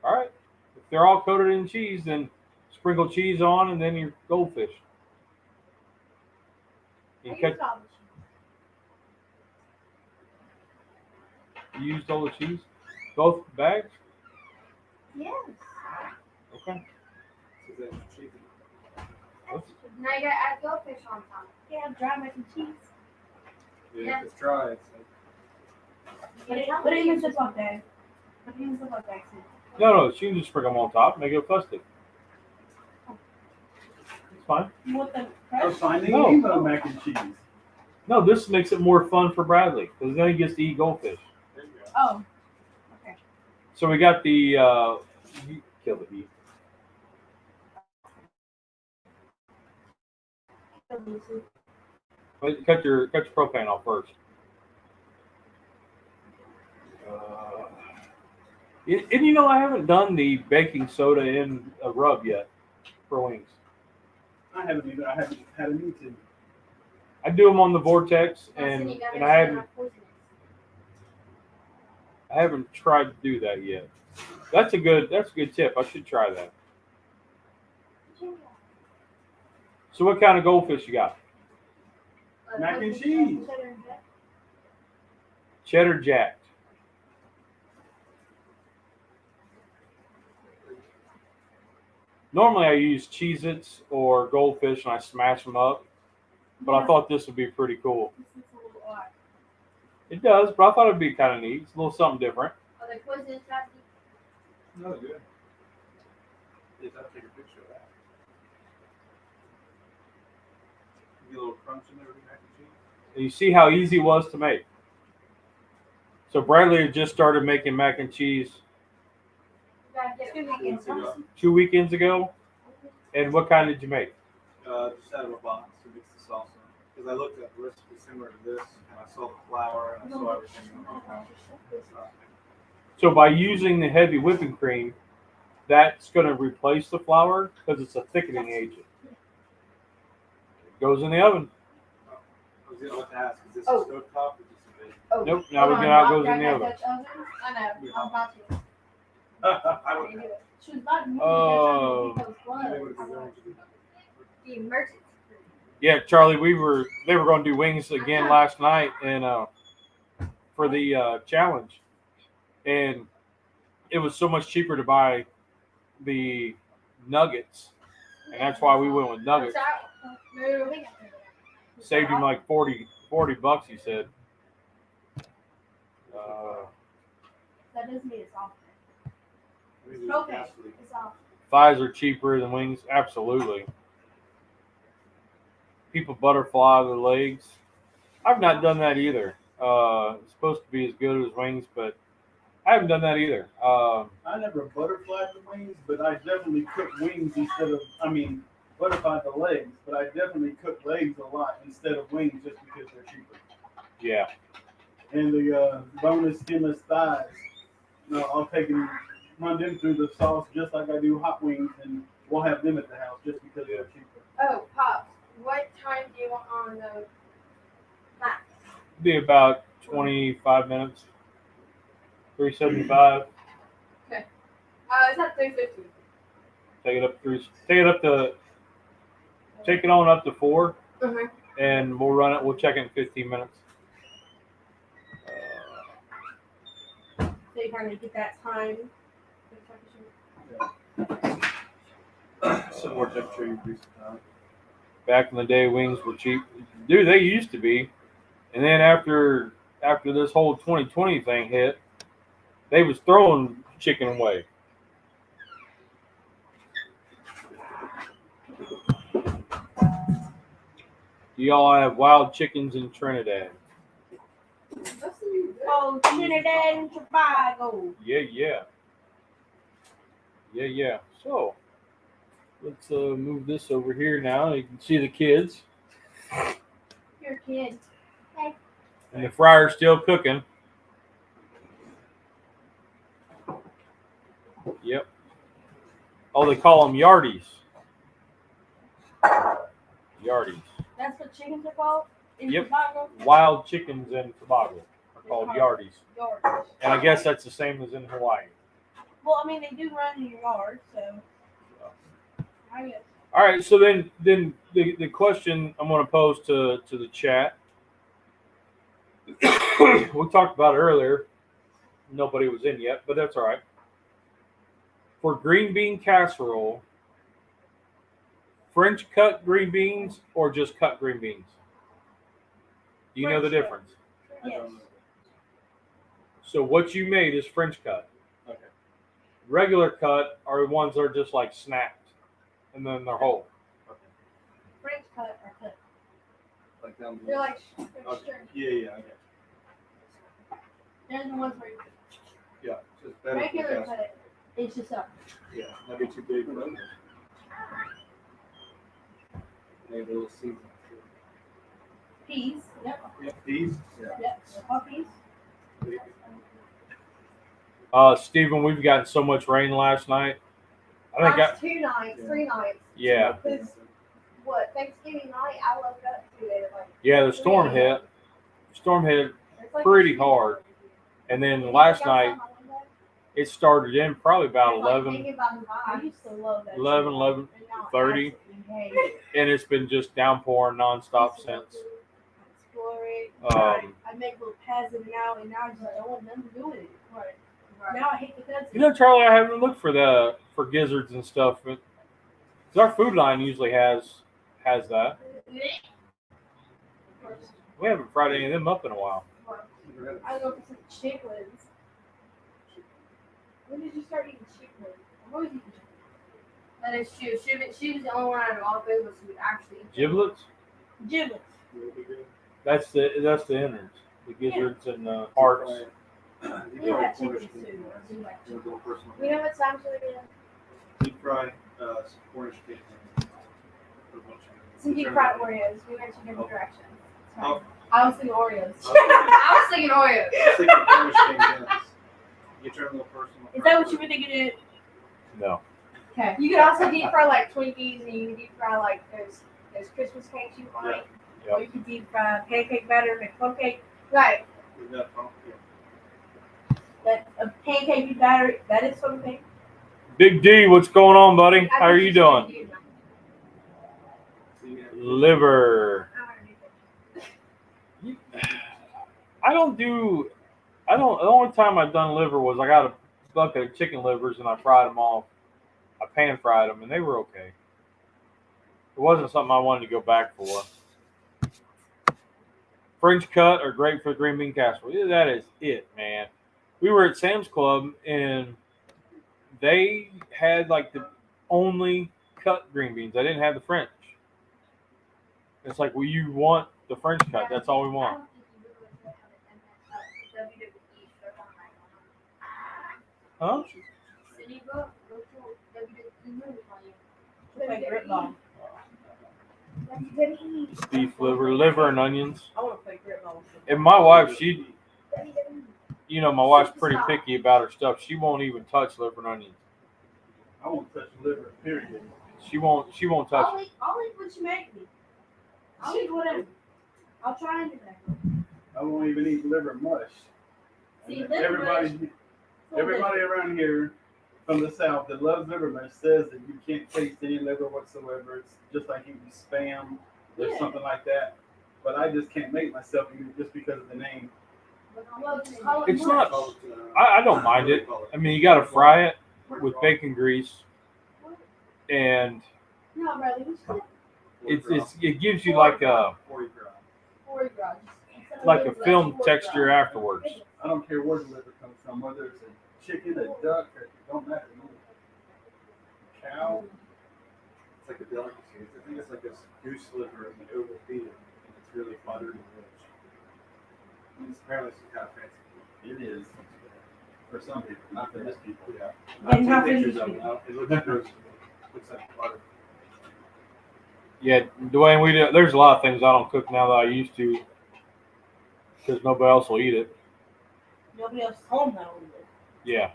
All right. If they're all coated in cheese, then sprinkle cheese on, and then your goldfish. You used all the cheese? Both bags? Yes. Okay. Now you gotta add goldfish on top. Yeah, dry mac and cheese. Yeah, if it's dry, it's like, Put it in the Ziploc bag. Put it in the Ziploc bag too. No, she can just sprinkle them on top, make it crusted. It's fine. You want the Or fresh? finding No. rainbow mac and cheese. No, this makes it more fun for Bradley because then he gets to eat goldfish. there you go. Oh. Okay. So we got the kill the heat. Wait, cut your propane off first. And you know, I haven't done the baking soda in a rub yet for wings. I haven't either. I haven't had a need to. I do them on the Vortex, Now, and you gotta I make sure haven't they're not poisonous. I haven't tried to do that yet. That's a good tip. I should try that. So what kind of goldfish you got? Mac and cheese. Cheddar jacked. Normally I use Cheez-Its or goldfish and I smash them up, but I thought this would be pretty cool. This is a little odd. It does, but I thought it'd be kind of neat. It's a little something different. Are they poisonous, Patsy? No, they're good. Yes, I'll take a picture of that. Get a little crunch in there with mac and cheese. And you see how easy it was to make. So Bradley had just started making mac and cheese You gotta get it. Weeks ago. 2 weekends ago. And what kind did you make? Just out of a box to mix the salsa. Because I looked at the recipe similar to this, and I saw the flour, and I saw everything. So by using the heavy whipping cream, that's going to replace the flour because it's a thickening agent. It goes in the oven. I was going to ask, is this Oh. a stove top or just a big? Oh, Nope, now we get out goes in the oven. I know. I'm about to. I would She was about to move Oh. that time to get those they would gloves. have been willing to do that. The emergency. Yeah, Charlie, they were going to do wings again last night and for the challenge. And it was so much cheaper to buy the nuggets. And that's why we went with nuggets. Saved him like 40 bucks, he said. That doesn't mean it's off. Maybe it's Okay. gasoline. It's off. Thighs are cheaper than wings. Absolutely. People butterfly their legs. I've not done that either. It's supposed to be as good as wings, but I haven't done that either. I never butterflied the wings, but I definitely cook wings instead of, butterflied the legs, but I definitely cook legs a lot instead of wings just because they're cheaper. Yeah. And the boneless, skinless thighs, I'll take and run them through the sauce just like I do hot wings, and we'll have them at the house just because they're cheaper. Oh, Pops, what time do you want on the max? Be about 25 minutes. 375. It's at 350. Take it on up to 4, Uh-huh. and we'll run it. We'll check it in 15 minutes. So you kind of get that time. Some more temperature increase. Back in the day, wings were cheap. Dude, they used to be. And then after this whole 2020 thing hit, they was throwing chicken away. Do y'all have wild chickens in Trinidad? Oh, Trinidad and Tobago. Yeah. So, let's move this over here now. You can see the kids. Your kid. And the fryer's still cooking. Yep. Oh, they call them yardies. Yardies. That's what chickens are called in Yep. Tobago. Wild chickens in Tobago are called yardies. Yards. And I guess that's the same as in Hawaii. Well, I mean, they do run in your yard, so. I guess. All right, so then the question I'm going to pose to the chat. We talked about it earlier. Nobody was in yet, but that's all right. For green bean casserole, French cut green beans or just cut green beans? Do you know the French difference? I Yes. don't know. So what you made is French cut. Okay. Regular cut are the ones that are just like snapped, and then they're whole. French cut or cut. Like down They're like Okay. string. Yeah, I got you. They're the ones where you Yeah, just better. regular because- cut. It's just up. Yeah, that'd be too big for them. Maybe a little season. Peas. Yep. Yeah, these. Yeah. Yep. All peas. Stephen, we've gotten so much rain last night. I think Last 2 nights, 3 nights. yeah, Because what Thanksgiving night, I woke up to it like yeah, the storm hit. Storm hit it's like pretty hard. And then last Got night, some on Monday? it started in probably about It's like 11, thinking about the I vibes. used to love that. 11, shit. 11, And now I 30. absolutely hate it. and it's been just downpouring nonstop since. Explore it. Um, I make little paths in and out, and now I just don't want nothing to do with it. Right. Now I hate the cuts. You know, Charlie, I haven't looked for gizzards and stuff, but 'cause our food line usually has that. We haven't fried any of them up in a while. I go for some chicklets. When did you start eating chicklets? I'm always eating chicklets. That is true. She was the only one out of all three of us who would actually eat them. Giblets? Giblets. That's the innards, the gizzards and the hearts. We have chickens too. I do like chicken. You know what time's really good? Deep fry, Cornish chicken. Some deep fried Oreos. We went 2 different directions. Oh. I was thinking Oreos. I was thinking Oreos. You turn a little personal. Is that what you were thinking? It? No. Okay. You could also deep fry like Twinkies, and you can deep fry like those Christmas cakes you like. Or you could deep fry pancake batter, make plum cake. Right. That a pancake batter, that is something. Big D, what's going on, buddy? I How are think you should doing? do that. Liver. I don't know. The only time I've done liver was I got a bucket of chicken livers and I fried them off. I pan fried them and they were okay. It wasn't something I wanted to go back for. French cut are great for the green bean casserole. Yeah, that is it, man. We were at Sam's Club and they had like the only cut green beans. They didn't have the French. It's like, well, you want the French cut. That's all we want. Huh? Like grip ball. Beef liver and onions. I want to play grip ball. And my wife, my wife's pretty picky about her stuff. She won't even touch liver and onions. I won't touch liver, period. She won't touch I'll it. eat what you make me. I'll eat whatever. I'll try anything. I won't even eat liver mush. See, And liver everybody around here from the South that loves liver mush says that you can't taste any liver whatsoever. It's just like eating Spam or Yeah. something like that. But I just can't make myself eat it just because of the name. Well, just call it It's mush. not. I don't mind it. I mean, you got to fry it with bacon grease, and No, brother, we should it gives you like a film texture afterwards. I don't care where the liver comes from, whether it's a chicken, a duck, or it don't matter. Cow. It's like a delicacy. I think it's like a goose liver and they overfeed it, and it's really buttered and rich. And it's apparently some kind of fancy. It is. For some people, not for this people. Yeah. And how Pictures fancy of it now. It looks like looks like butter. Yeah, Dwayne, there's a lot of things I don't cook now that I used to because nobody else will eat it. Nobody else is home now. Yeah.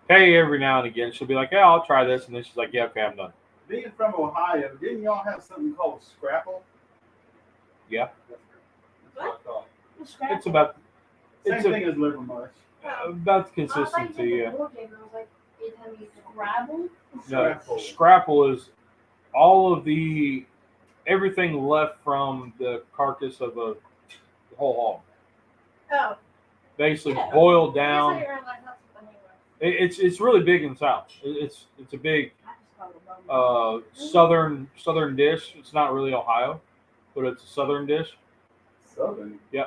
Hey, every now and again, she'll be like, yeah, I'll try this. And then she's like, yeah, okay, I'm done. Being from Ohio, didn't y'all have something called scrapple? Yeah. That's what I thought. It's about Same thing as liver mush. about the consistency, yeah. Scrabble? No, scrapple is all of everything left from the carcass of a whole hog. Oh. Basically Yeah. boiled I down. guess I didn't realize that's what the name was. It's really big in the South. It's a big. I just southern dish. It's not really Ohio, but it's a southern dish. Southern. Yeah.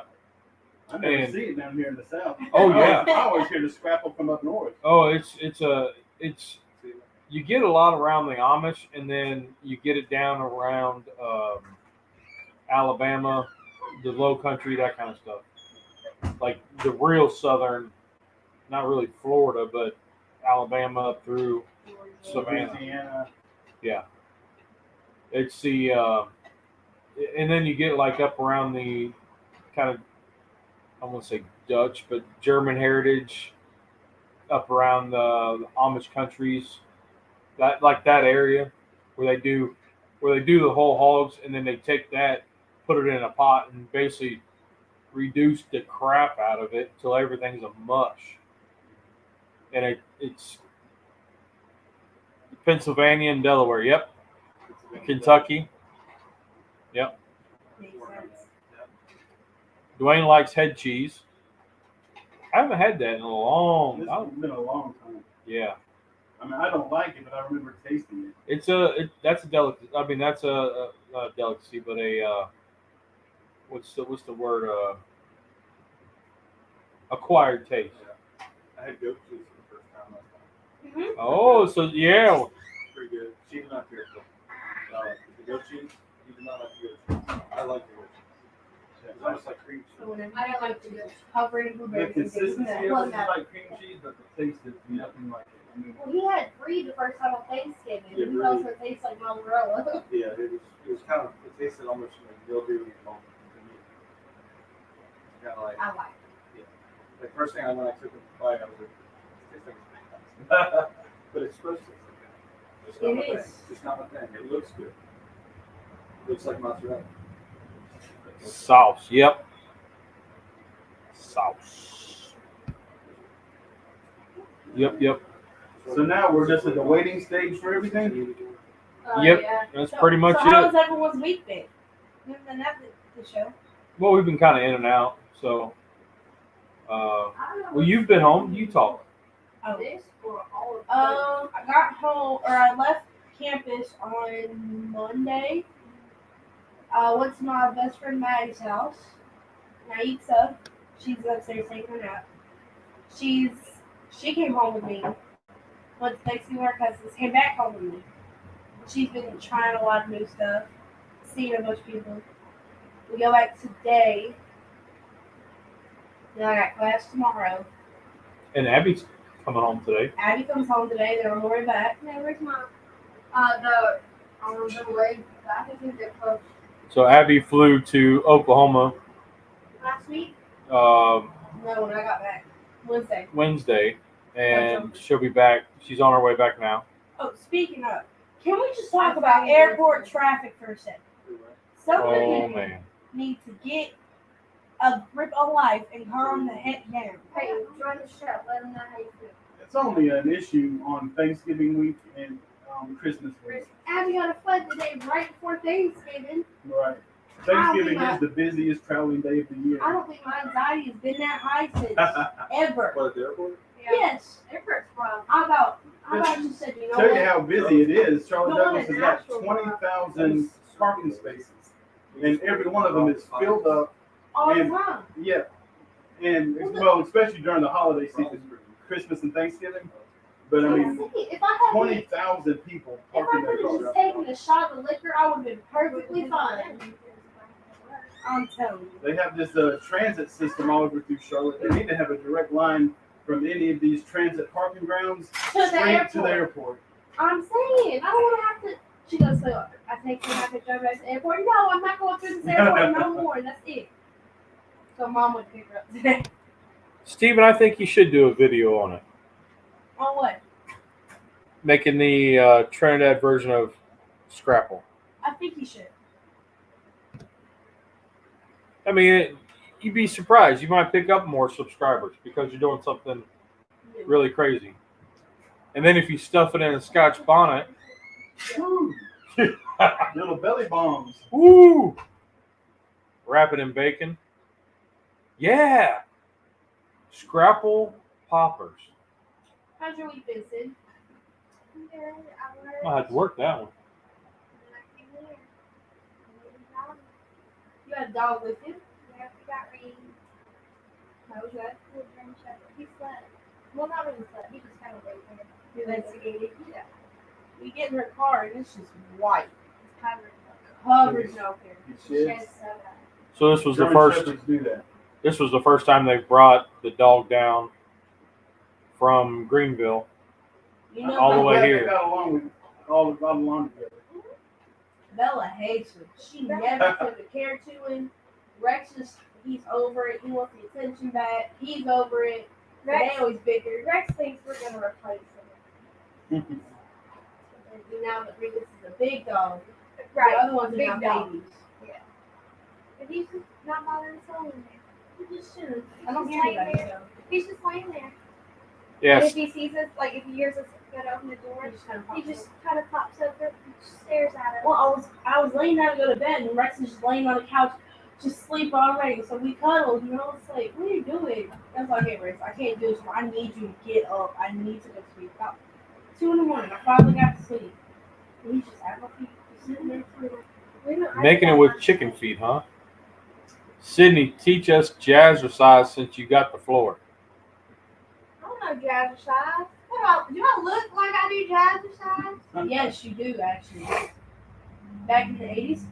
I never And- see it down here in the south. Oh, yeah. I always hear the scrapple from up north. Oh, it's you get a lot around the Amish, and then you get it down around Alabama, the Low Country, that kind of stuff. Like the real southern, not really Florida, but Alabama up through Savannah. Louisiana. Yeah, it's the and then you get like up around the kind of, I won't say Dutch, but German heritage, up around the Amish countries, that area where they do the whole hogs, and then they take that, put it in a pot, and basically reduce the crap out of it till everything's a mush. And it's Pennsylvania and Delaware. Yep. Kentucky. Yep. Makes sense. Dwayne likes head cheese. I haven't had that in a long This time. has been a long time. Yeah. I mean, I don't like it, but I remember tasting it. That's a delicacy. I mean, that's a delicacy, but a what's the word? Acquired taste. Yeah. I had goat cheese for the first time last time. Mm-hmm. Oh, so yeah. Pretty good. She did not care for the goat cheese. You did not like the goat cheese. I like the goat cheese. It's almost like cream cheese. I don't like to go. Covered in The blueberries. consistency of it Well, is no. like cream cheese, but the taste is nothing like it. I mean, Well, he had 3 the first time on Thanksgiving. Yeah, He really. also tastes like mozzarella. Yeah, it was kind of, it tasted almost like mildew and foam to me. Kind of like, I like the first thing when I took a bite, I was like, it tastes like it's but it's supposed to taste like that. It's not It my is. thing. It's not my thing. It looks good. It looks like mozzarella. Sauce. Yep. Sauce. Yep. so now we're just at the waiting stage for everything. Yep. Yeah. That's So- pretty much so how it. was everyone's week been? Other than that, the show. Well, we've been kind of in and out. So, well, you've been home. You talk. Oh. This or all of I got home, or I left campus on Monday. Went to my best friend Maddie's house. Naitza, she's upstairs taking a nap. She came home with me. Went to Thanksgiving with her cousins. Came back home with me. She's been trying a lot of new stuff, seeing a bunch of people. We go back today. Then I got class tomorrow. And Abby's coming home today. Abby comes home today. Then I'm on my way back. No, where's my the way back? I think they're close. So Abby flew to Oklahoma Last week? um, No, when I got back. Wednesday. Wednesday, and she'll be back. She's on her way back now. Oh, speaking of, can we just talk about airport traffic for a second? Some Oh people man. need to get a grip of life and calm the heck down. Hey, join the show. Let them know how you feel. It's only an issue on Thanksgiving week and Christmas week. Abby got a flood today right before Thanksgiving. Right. Thanksgiving is the busiest traveling day of the year. I don't think my anxiety has been that high since ever. What, at the airport? Yeah. Yes. Airport's problem. How about just said, you know Tell you what? how busy it is. Charlotte No, Douglas has an got actual 20,000 parking spaces, and every one of them is filled up. All the and- time. Yeah, and well, especially during the holiday season, Christmas and Thanksgiving. But I mean, If I had 20,000 people if parking I their could have cars. just taken a shot of liquor, I would have been perfectly fine. I'm telling you. They have this transit system all over through Charlotte. They need to have a direct line from any of these transit parking grounds To the straight to the airport. airport. I'm saying, I don't want to have to. She goes, so I take you back to drive back to the airport. No, I'm not going through this airport no more. That's it. So mom would pick her up today. Steven, I think you should do a video on it. On what? Making the Trinidad version of Scrapple. I think you should. I mean, you'd be surprised. You might pick up more subscribers because you're doing something really crazy. And then if you stuff it in a Scotch bonnet, Woo. Little belly bombs. woo! Wrap it in bacon. Yeah! Scrapple poppers. How's your week been, Sid? good. I learned. I had to work that one. And then I came here. And it was dog. You had a dog with you? Yeah, we got Reed. How was that? The German Shepherd. He slept. Well, not really slept. He just kind of laid there. You Investigated. Yeah. We get in her car and it's just white. It's covered. Covered in no hair. It The sheds. shed's so bad. So this was the German first. Shepherds do that. This was the first time they brought the dog down from Greenville. You know, All the way I'm glad here. They got along with all along together. Bella hates him. She never took a care to him. Rex just, he's over it. He wants the attention back. He's over it. So Rex- they always bicker. Rex thinks we're gonna replace him. And now that this is a big dog. Right. The other ones are Big not dog. babies. But he's just not bothering his soul in there. He just shouldn't. I I don't don't hear like anybody it. though. He's just laying there. And Yes. if he sees us, like if he hears us go to open the door, He just kind of he pops just up. kind of pops over and stares at us. Well, I was laying down to go to bed, and Rex is just laying on the couch, just sleep already. So we cuddled, and I was like, "What are you doing?" I was like, "Okay, Rex, I can't do this. I need you to get up. I need to go to sleep." About 2 in the morning, I finally got to sleep. And he's just at my feet, just sitting there sleeping. Making it with chicken feet, huh? Sydney, teach us jazzercise since you got the floor. I don't know jazzercise. Do I look like I do jazzercise? Yes, you do actually. Back in the 80s,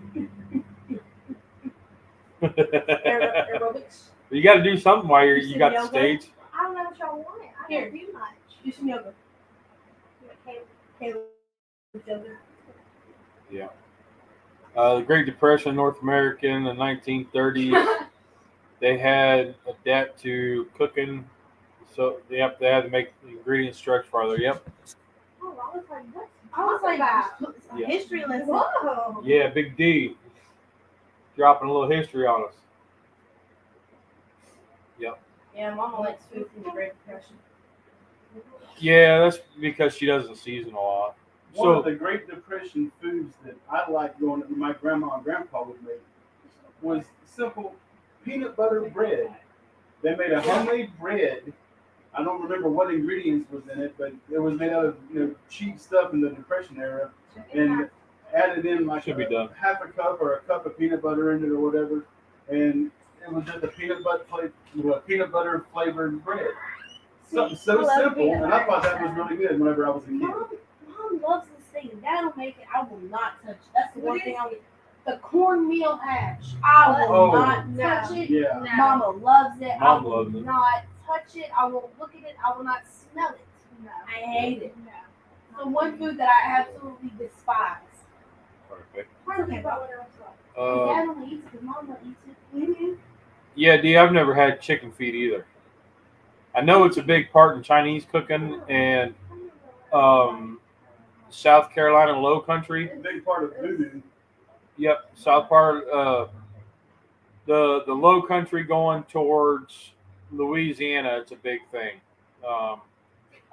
aerobics. You got to do something while you Some got the yoga. stage. I don't know what y'all want. I Here. don't do much. Do some yoga. Okay. Yoga. The Great Depression, North America in the 1930s, they had adapt to cooking. So they had to make the ingredients stretch farther. Yep. Oh, I was like, what? I was like, about? Yeah. history lesson. Whoa. Yeah, Big D. Dropping a little history on us. Yeah, Mama likes food from the Great Depression. Yeah, that's because she doesn't season a lot. One of So the Great Depression foods that I liked going that my grandma and grandpa would make was simple peanut butter bread. They made a homemade bread. I don't remember what ingredients was in it, but it was made out of cheap stuff in the Depression era, and added in like Should be done. half a cup or a cup of peanut butter in it or whatever, and it was just a peanut butter flavored bread. Something so I love simple, peanut and I butter. thought that was really good whenever I was a kid. Mom loves this thing. Dad will make it. I will not touch it. That's the one thing I will. The cornmeal hash. I will Oh. not No. touch it. Yeah. No. Mama loves it. Mom I will loves it. not touch it. I will look at it. I will not smell it. No. I hate it. No. The one food that I absolutely despise. perfect. Hardly about what else like. Dad only eats it because Mama eats it. Mm-hmm. Yeah, D, I've never had chicken feet either. I know it's a big part in Chinese cooking and South Carolina Low Country. Big part of voodoo. Yep, South part. The Low Country going towards Louisiana. It's a big thing.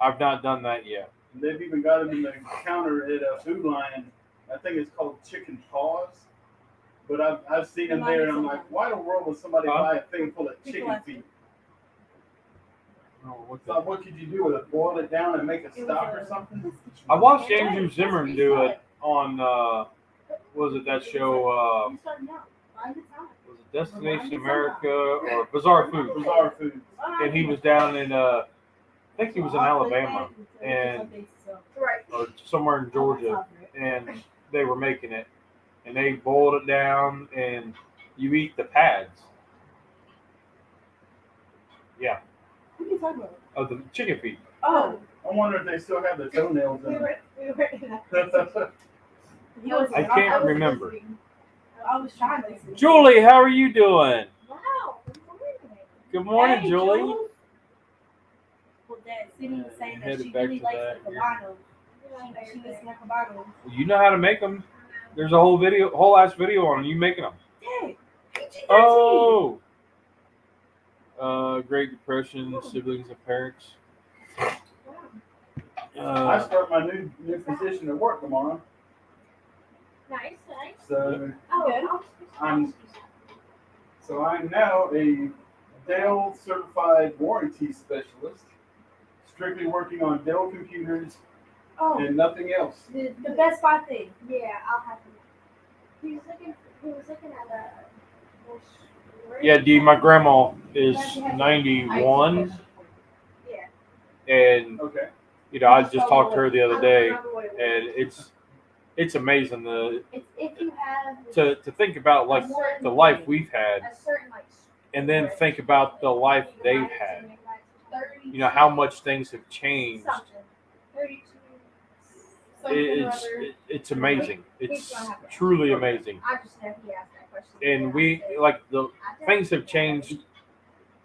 I've not done that yet. They've even got them in the counter at Food Lion. I think it's called chicken paws. But I've seen them there, and I'm like, why in the world would somebody buy a thing full of chicken feet? So what could you do with it? Boil it down and make a stock or something? I watched Andrew Zimmern do it on was it that show? You started out. Find the time. Was it Destination America or Bizarre Food? Bizarre foods. And he was down in I think he was in Alabama and Right. or somewhere in Georgia, and they were making it, and they boiled it down, and you eat the pads. Yeah, What are you talking about? of the chicken feet. Oh, I wonder if they still have the toenails in We them. were he was, I can't was remember. listening. I was trying to listen. Julie, how are you doing? Wow. Good morning, Hey, Julie. Jules. Well, Dad, Sydney was saying that Headed she back really to likes that, the yeah. cabanos. She likes the cabanos. Well, you know how to make them. There's a whole ass video on you making them. Dad, PG-13. Oh. Great Depression, siblings and parents. I start my new position at work tomorrow. Nice, nice. So Oh, I'm now a Dell certified warranty specialist, strictly working on Dell computers Oh, and nothing else. the Best Buy thing. Yeah, I'll have to. He was looking at a. Yeah, D, my grandma is 91, Yeah. and Okay. you know, I just talked to her the other day, and it's amazing If you have to think about like the life we've had, a certain like. and then think about the life they've had. You know how much things have changed. 32. It's amazing. It's truly amazing. I just know he asked that question. And we like the things have changed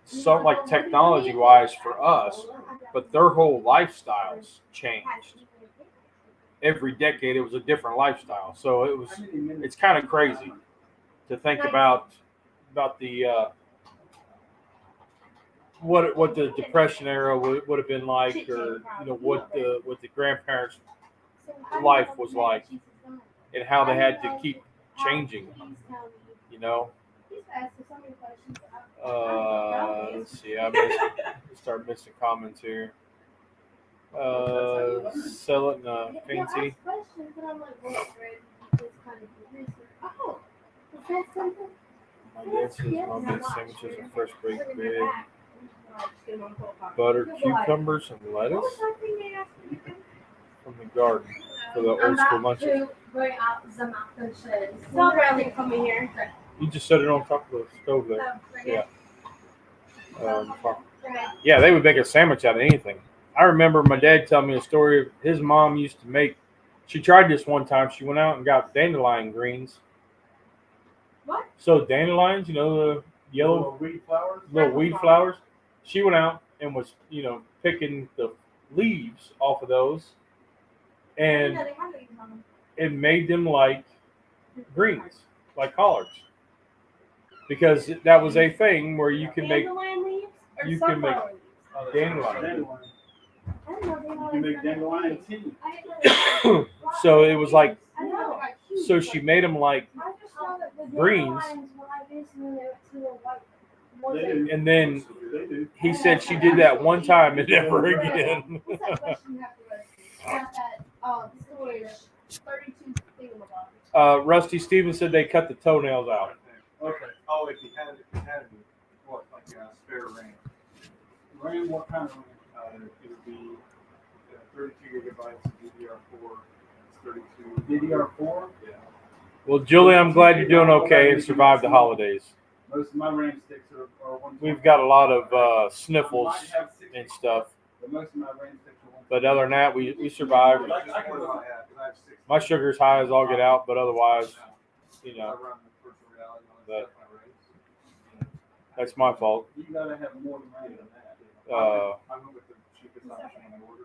so like technology wise for us, but their whole lifestyles changed. Every decade it was a different lifestyle. So it's kind of crazy to think about the what the Depression era would have been like, or you know what the grandparents' life was like, and how they had to keep changing. You know. Let's see. Start missing comments here. Sell it in a fancy. My dad says mom made sandwiches with fresh baked bread, butter, cucumbers, and lettuce from the garden for the old school lunches. Coming here. You just set it on top of the stove there. Yeah. Yeah, they would make a sandwich out of anything. I remember my dad telling me a story of his mom used to make. She tried this one time. She went out and got dandelion greens. What? So dandelions, you know, the yellow Little weed flowers. weed flowers. She went out and was, you know, picking the leaves off of those, and it made them like greens, like collards, because that was a thing where you can make Dandelion leaves or you can make sunflower leaves? dandelion. Dandelion. I don't know You dandelion. can make dandelion tea. So it was like, I know. so she made them like, I just saw that the greens. dandelions were like this and then they went to the white. They do. and then They do. he said she did that one time and never again. What's that question you have to write? At storage 32 thingamabobs. Rusty Stevens said they cut the toenails out. Okay. Oh, if you had any, what, like a spare RAM? RAM, what kind of RAM? It would be 32 gigabytes of DDR4. It's 32. DDR4? Yeah. Well, Julie, I'm glad you're doing okay and survived the holidays. Most of my RAM sticks are one. We've got a lot of sniffles I might have 60, and stuff, But most of my RAM sticks are one. but other than that, we survived. What do I have? 'Cause I have 60. My sugar's high as all get out, but otherwise, you I know, run the virtual reality on But- my race. that's my fault. You gotta have more than RAM than that. I went with the cheapest option on the order.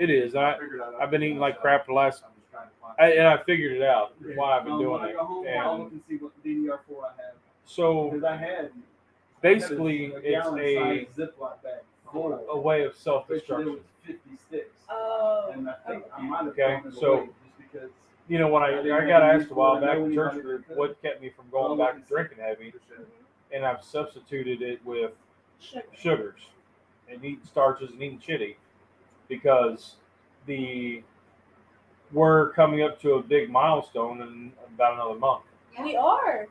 It is. I figured out I've been eating like crap the last, I'm just trying to find and I figured it out why I've been When doing I it. go home, I'll And look and see what DDR4 I have. so Because I had basically, a it's gallon-sized Ziploc bag full a way of But there self-destruction. was 50 sticks. Oh. And I think I might have Okay, thrown it so- away just because. You know, when I got asked a while back in church group what kept me from going back to drinking heavy, and I've substituted it with sugars and eating starches and eating chitty, because we're coming up to a big milestone in about another month. We are.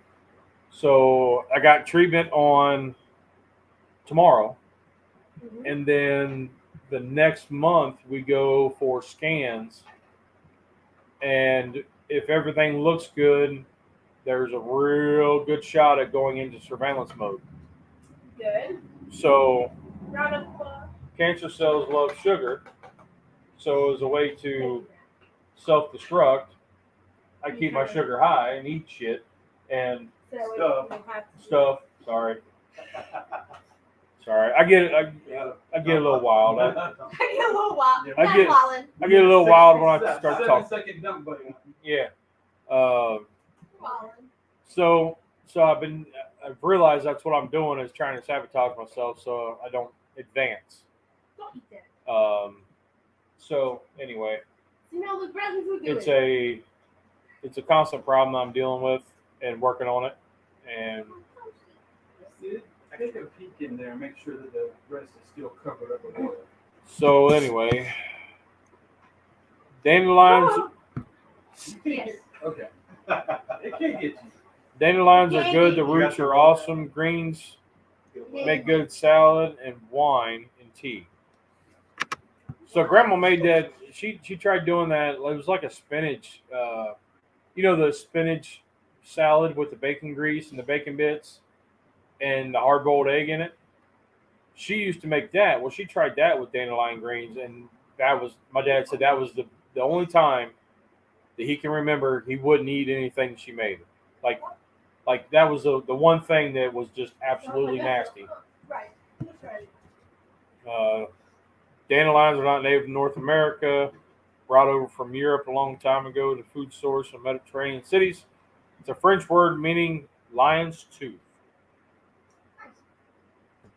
So I got treatment on tomorrow, Mhm. and then the next month we go for scans, and if everything looks good, there's a real good shot at going into surveillance mode. Good. So Round of applause. cancer cells love sugar, so as a way to self-destruct, I keep my sugar high and eat shit and So that way Stuff. you don't have to. stuff. Sorry, I get a little wild. I I get a little wild. Yeah. I get- Wallen. I get a little wild when I start 7 talking. second dump button. Yeah. Wallen. So I've realized that's what I'm doing, is trying to sabotage myself so I don't advance. Don't eat that. So anyway, You know, the brothers will do it's it. a constant problem I'm dealing with and working on it. And See, I take a peek in there and make sure that the rest is still covered up with oil. so anyway, Dandelions. Yes. Okay. It can't get you. Dandelions are good. The roots are awesome. Greens make good salad and wine and tea. So Grandma made that. She tried doing that. It was like a spinach. The spinach salad with the bacon grease and the bacon bits and the hard boiled egg in it. She used to make that. Well, she tried that with dandelion greens, and that was my dad said that was the only time that he can remember he wouldn't eat anything she made. Like that was the one thing that was just absolutely nasty. Right. That's right. Dandelions are not native to North America. Brought over from Europe a long time ago to food source in Mediterranean cities. It's a French word meaning lion's tooth.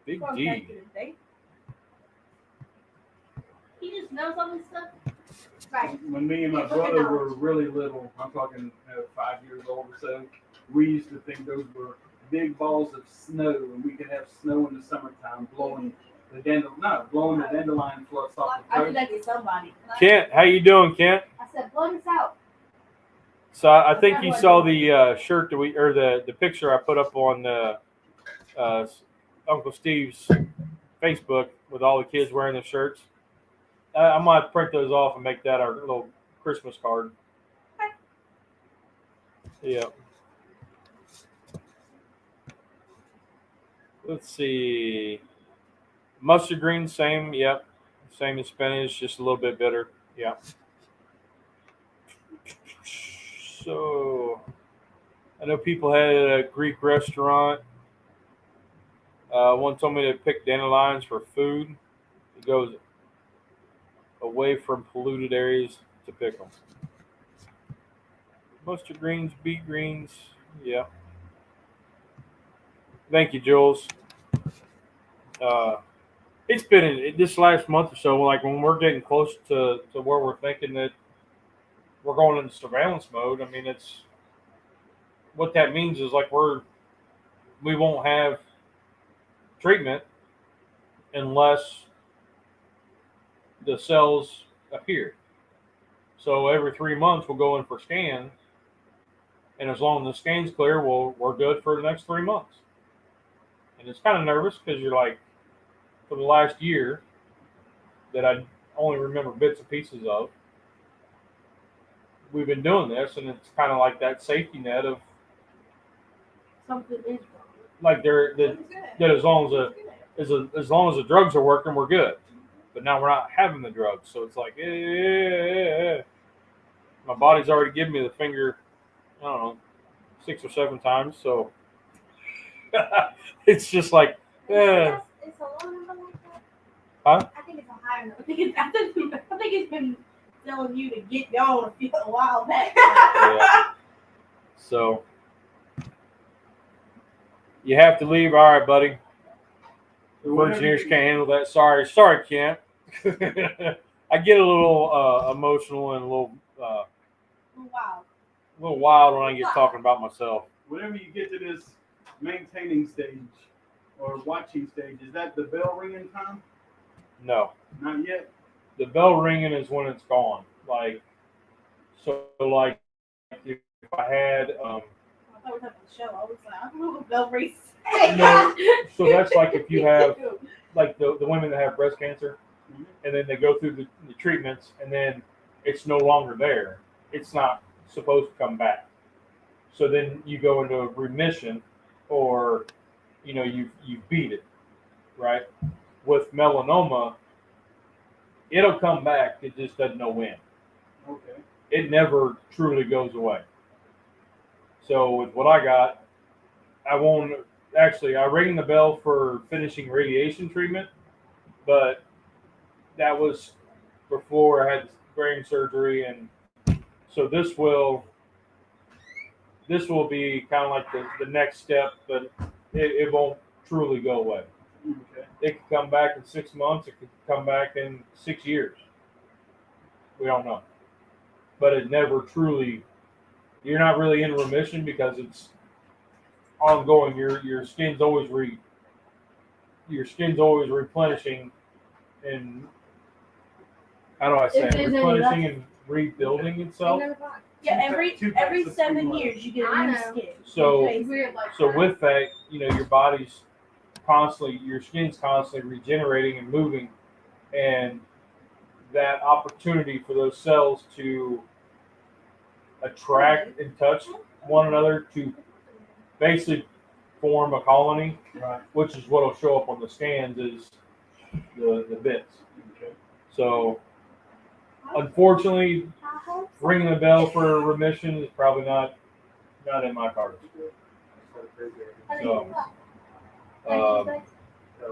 Big D. He just knows all this stuff. Right. When me and my brother were really little, I'm talking 5 years old or so, we used to think those were big balls of snow, and we could have snow in the summertime blowing the dandelion fluffs off the I coast. did that to somebody. Kent, how you doing, Kent? I said, blow this out. So I think you saw the shirt that the picture I put up on Uncle Steve's Facebook with all the kids wearing the shirts. I might print those off and make that our little Christmas card. Yeah. Let's see. Mustard green, same. Yep. Same as spinach, just a little bit bitter. Yeah. So, I know people had a Greek restaurant. One told me to pick dandelions for food. It goes away from polluted areas to pick them. Mustard greens, beet greens. Yeah. Thank you, Jules. It's been this last month or so, like when we're getting close to where we're thinking that we're going into surveillance mode. I mean, it's what that means is like we won't have treatment unless the cells appear. So every 3 months we'll go in for scans, and as long as the scan's clear, we're good for the next 3 months. And it's kind of nervous because you're like, for the last year that I only remember bits and pieces of, we've been doing this, and it's kind of like that safety net of Something is wrong. like that as long as the drugs are working, we're good. But now we're not having the drugs, so it's like, my body's already given me the finger, I don't know, 6 or 7 times. So it's just like, It's a low number like that? Huh? I think it's a higher number. I think it's been telling you to get going a while back. Yeah. So you have to leave. All right, buddy. The engineers can't handle that. Sorry, Kent. I get a little emotional and a little wild when I get talking about myself. Whenever you get to this maintaining stage or watching stage, is that the bell ringing time? No, not yet. The bell ringing is when it's gone. Like if I had I thought we were talking about the show. I was like, I don't know what bell rings. no, so that's like if you have like the women that have breast cancer, and then they go through the treatments, and then it's no longer there. It's not supposed to come back. So then you go into a remission, or you beat it, right? With melanoma, it'll come back. It just doesn't know when. Okay. It never truly goes away. So with what I got, I rang the bell for finishing radiation treatment, but that was before I had brain surgery, and so this will be kind of like the next step, but it won't truly go away. Okay. It could come back in 6 months. It could come back in 6 years. We don't know, but it never truly. You're not really in remission because it's ongoing. Your skin's always replenishing, and how do I say it? Replenishing and rebuilding itself. Yeah, every Two packs of 7 Sweet years you get I a new know. skin. So It's Weird like so that. with that, your body's constantly, your skin's constantly regenerating and moving, and that opportunity for those cells to attract and touch one another to basically form a colony, Right. which is what will show up on the scans is the bits. Okay. So unfortunately, ringing the bell for remission is probably not in my cards. So,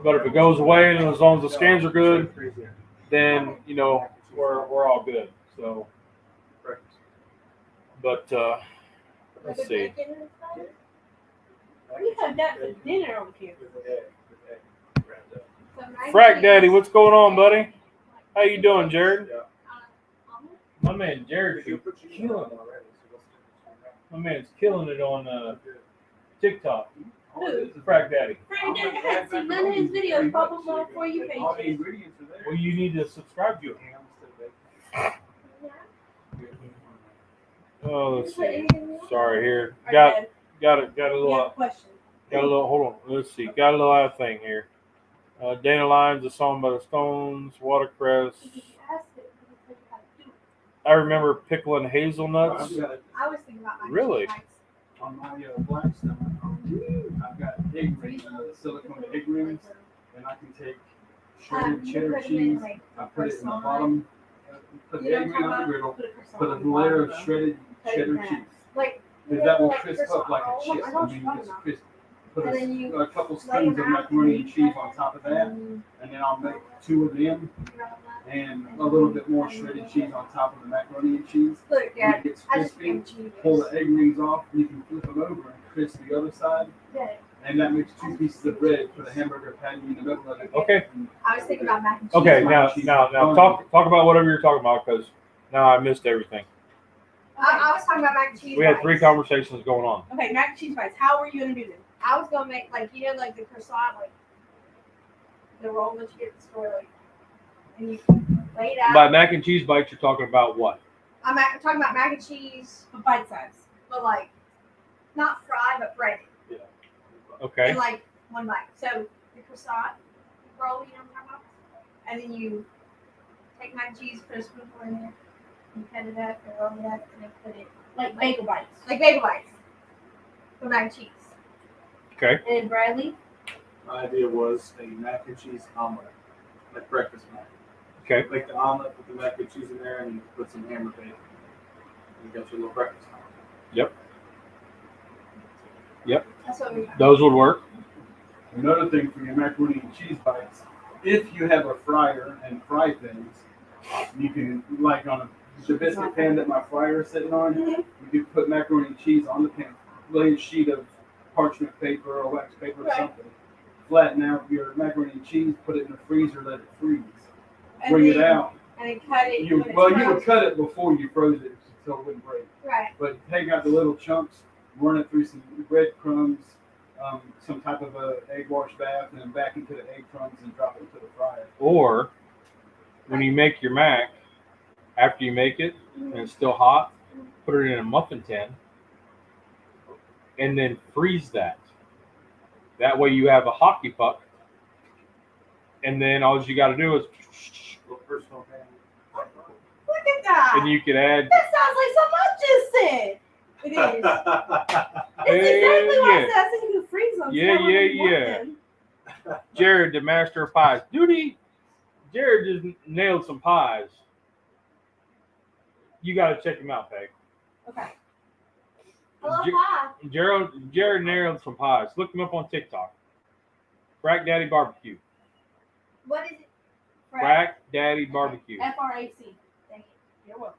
but if it goes away and as long as the scans are good, then we're all good. So, but let's see. We had that for dinner over here. Frack Daddy, what's going on, buddy? How you doing, Jared? My man Jared is killing it. My man's killing it on TikTok. Who? Frack Daddy. Frank didn't have seen none of his videos pop up on For You All the pages. ingredients are there. Well, you need to subscribe to it. Oh, let's see. Sorry, here. Our Got dad, a you have a little. question. Hold on. Let's see. Got a little other thing here. Dandelions, a song by the Stones, watercress. If you ask it, it'll tell you how to do it. I remember pickling hazelnuts. I've got I was thinking about my Really? on my Blackstone, I've got egg rings, silicone egg rings, and I can take shredded cheddar cheese. I put it in the bottom, put the egg ring on the griddle, put a layer of shredded cheddar cheese. Like, Because that will crisp up like a chip. I mean, it's crisp. Put a couple spoons of macaroni and cheese on top of that, and then I'll make 2 of them, and a little bit more shredded cheese on top of the macaroni and cheese. look, When Dad, it gets I just crispy, am cheese. pull the egg rings off, you can flip them over and crisp the other side, and that makes 2 pieces of bread for the hamburger patty in the middle of it. Okay. I was thinking about mac and cheese. Okay. Now, talk about whatever you're talking about because now I missed everything. I was talking about mac and cheese. We had 3 bites. conversations going on. Okay, mac and cheese bites. How are you gonna do this? I was gonna make like like the croissant, like the roll that you get at the store, like, and you lay it out. By mac and cheese bites, you're talking about what? I'm talking about mac and cheese, But bite size. but like not fried, but breaded, Okay. in like one bite. So the croissant roll, you know what I'm talking about, and then you take mac and cheese, put a spoonful in there, and cut it up and roll it up, and then put it Like bagel bites. like bagel bites for mac and cheese. Okay. And Bradley? My idea was a mac and cheese omelet, like breakfast mac. Okay. Make the omelet, put the mac and cheese in there, and put some ham or bacon. You got your little breakfast omelet. That's what we. Those would work. Another thing for your macaroni and cheese bites, if you have a fryer and fry things, you can, like on the biscuit pan that my fryer is sitting on, you can put macaroni and cheese on the pan, lay a sheet of parchment paper or wax paper or Right. something. Flatten out your macaroni and cheese, put it in the freezer, let it freeze. And Bring it then- out. And then cut it. You when it's would frozen. cut it before you froze it so it wouldn't break. Right. But take out the little chunks, run it through some breadcrumbs, some type of a egg wash bath, and then back into the egg crumbs and drop it into the fryer. Or when you make your mac, after you make it and it's still hot, put it in a muffin tin and then freeze that. That way you have a hockey puck. And then all you got to do is, Little personal pan. Look at that! and you could add. That sounds like something I just said. It is. It's exactly what I Yeah. said. I said you can freeze them. Yeah, so I wouldn't want yeah. them. Jared, the master of pies. Duty. Jared just nailed some pies. You got to check him out, Peg. Okay. I love J- pie. Jared nailed some pies. Look him up on TikTok. Frack Daddy BBQ. What is it? Frack Daddy BBQ. FRAC. Thank you. You're welcome.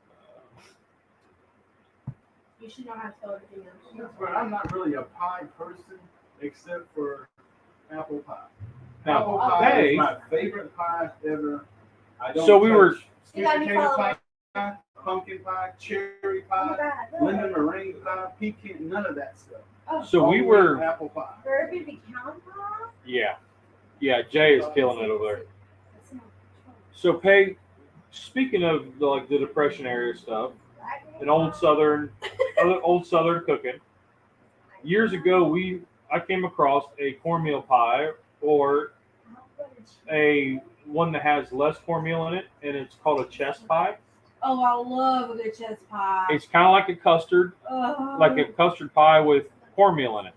You should know how to spell everything else. But I'm not really a pie person except for apple pie. Now, Apple pie hey. is my favorite pie ever. I don't So we were- touch You got sweet any potato followers? pie, pumpkin pie, cherry Oh my pie, God. lemon meringue pie, pecan, none of that stuff. So we Only were, apple pie. Bourbon pecan pie? yeah. Yeah, Jay is killing it over there. So, Peg, speaking of the Depression area stuff, and old Southern cooking. Years ago, I came across a cornmeal pie or a one that has less cornmeal in it, and it's called a chest pie. Oh, I love a good chest pie. It's kind of like a custard pie with cornmeal in it.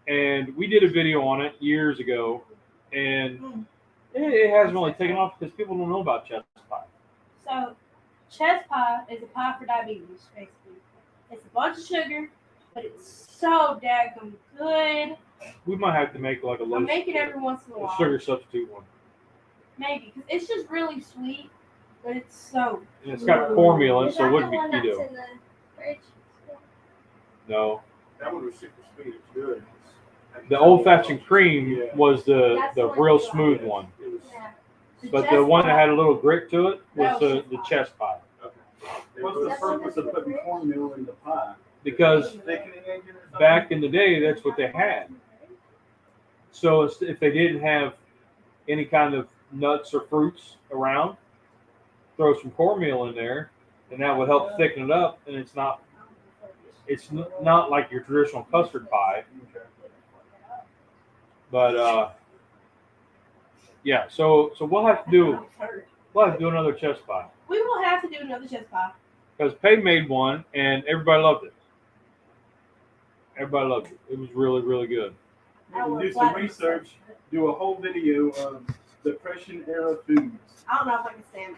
And we did a video on it years ago, and it hasn't really taken off because people don't know about chest pie. So, chest pie is a pie for diabetes, basically. It's a bunch of sugar, but it's so daggum good. We might have to make like a I low make it every once in a while. sugar substitute one. Maybe, because it's just really sweet, but it's so And it's got cornmeal in it, Is so that it wouldn't the be one that's keto. in the fridge? No. That one was super sweet. It's good. The old-fashioned cream Yeah. was the That's the one real you like. smooth one. It was, Yeah. But the one that had a little grit to it was That was the chest pie. okay. What's the That's one purpose that's of putting in the fridge? cornmeal in the pie? Because Thickening agent or something? back in the day, that's what they had. So if they didn't have any kind of nuts or fruits around, throw some cornmeal in there, and that would help thicken it up. And it's not like your traditional custard pie, but yeah. So we'll have to do another chest pie We will have to do another chest pie. because Pay made one and everybody loved it. Everybody loved it. It was really, really good. Maybe do some research, do a whole video of Depression era foods. I don't know if I can stand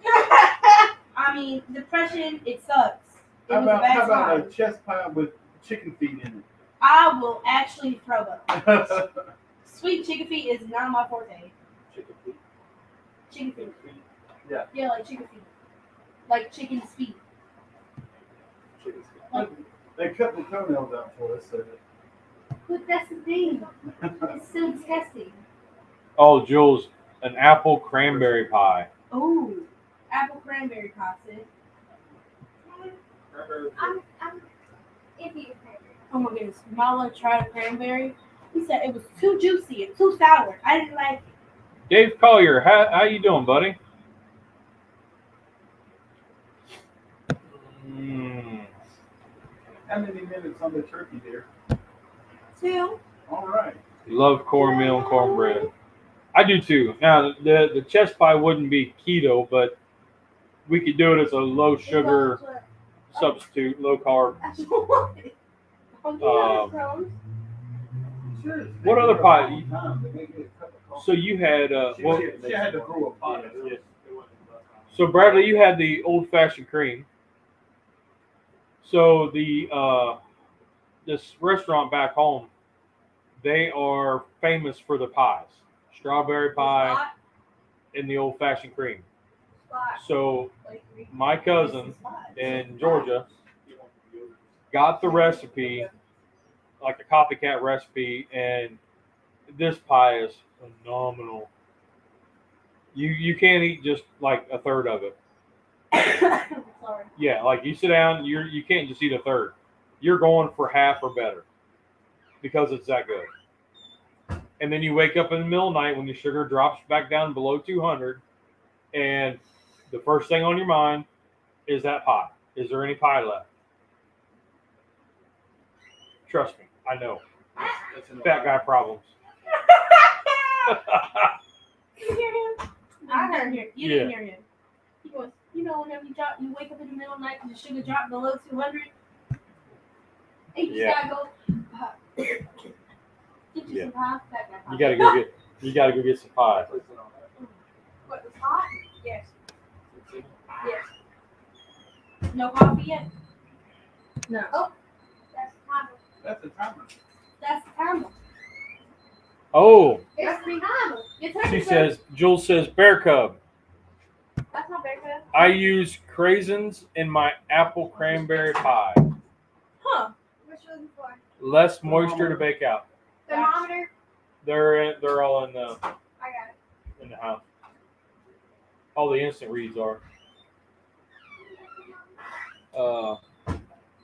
that. I mean, depression, it sucks. It How was a bad about time. a chest pie with chicken feet in I will actually throw up. it? Sweet chicken feet is not my forte. chicken feet. Chicken feet. Yeah. Yeah, like chicken feet. Like chicken's feet. Chicken feet. Like, They cut the toenails out for us, so but that's the thing. It's so disgusting. Oh, Jules, an apple cranberry pie. Ooh, apple cranberry pie, sis. I'm iffy with cranberry. Oh my goodness, Mala tried cranberry. He said it was too juicy and too sour. I didn't like it. Dave Collier, how you doing, buddy? how many minutes on the turkey there? 2. All right. Love cornmeal and cornbread. I do too. Now the chest pie wouldn't be keto, but we could do it as a low sugar substitute, low carb. Sure. What other pie? pie? So you had She had to brew a pie. Yeah. so Bradley, you had the old fashioned cream. So this restaurant back home, they are famous for the pies, strawberry pie and the old fashioned cream. So my cousin in Georgia got the recipe, like a copycat recipe, and this pie is phenomenal. You can't eat just like a third of it. Sorry. Yeah, like you sit down, you can't just eat a third. You're going for half or better because it's that good. And then you wake up in the middle of the night when the sugar drops back down below 200, and the first thing on your mind is that pie. Is there any pie left? Trust me, I know. That's an Fat guy problems. Did you hear him? I heard him. You Yeah. didn't hear him. He goes, whenever you wake up in the middle of the night and the sugar dropped below 200, and you Yeah. just gotta go, get you some pie. Fat guy pie. You gotta go get some pie. What, was hot? Yes. Yes. No coffee yet? No. Oh, That's time. That's a timer. that's the timer. Oh, That's the timer. It's her she turn. says, Jules says, Bear Cub. That's not very good. I use craisins in my apple cranberry pie. Huh. What you looking for? Less moisture to bake out. Thermometer? They're all in the I got it. house. All the instant reads are.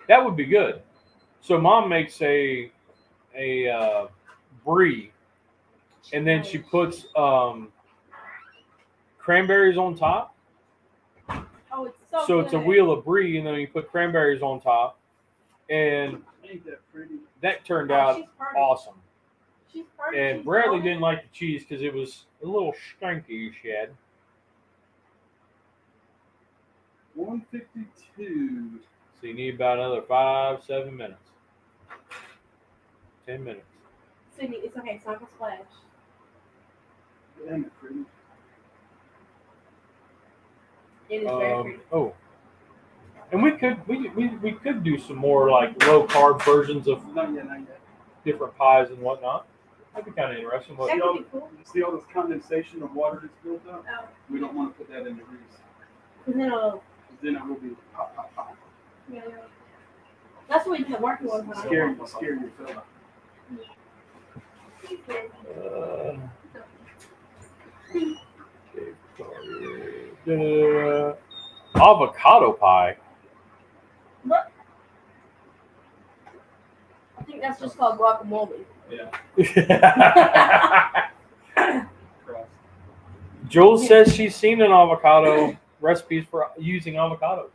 That would be good. So Mom makes a brie, and then she puts cranberries on top, So it's a good. wheel of brie, and then you put cranberries on top, and Ain't that pretty? that turned Oh, out she's pretty. awesome. She's pretty. And she's Bradley golden. didn't like the cheese because it was a little stinky, she had. 152. So you need about another 5-7 minutes. 10 minutes. Sydney, it's okay. It's not gonna splash. Ain't it pretty? It is very pretty. Oh, and we could do some more like low carb versions of Not yet, not yet. different pies and whatnot. That'd be kind of interesting. But That See all, could be cool. see all this condensation of water that's built up? Oh. We don't want to put that in the grease. And then, 'Cause then it will be pop, pop, pop. yeah. That's what we did working with when I Scare yourself. Avocado pie. Look. I think that's just called guacamole. Yeah. Crust. Jules says she's seen an avocado recipes for using avocados.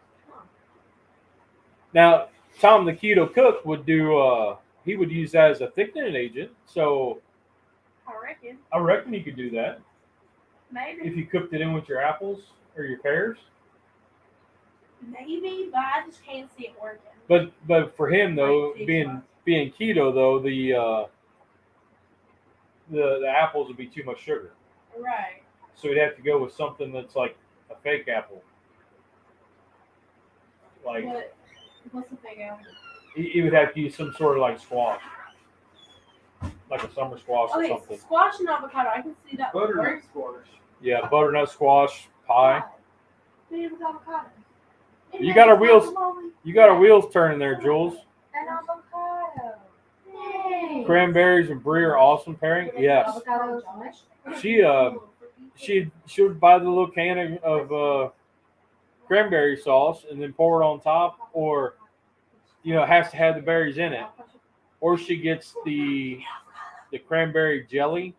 Now, Tom, the keto cook, would do. He would use that as a thickening agent. So I reckon. I reckon you could do that Maybe. if you cooked it in with your apples or your pears. Maybe, but I just can't see it working. But for him though, Like, being keto though, the apples would be too much sugar. Right. So he'd have to go with something that's like a fake apple. Like What's the thing out? he would have to use some sort of like squash, like a summer squash or Okay, something. squash and avocado. I can see that. Butternut squash. Yeah, butternut squash pie. Maybe with avocado. You got our wheels. You got our wheels turning there, Jules. An avocado. Yay. Cranberries and brie are awesome pairing. Yes. Avocado. She would buy the little can of cranberry sauce and then pour it on top, or it has to have the berries in it, or she gets the cranberry jelly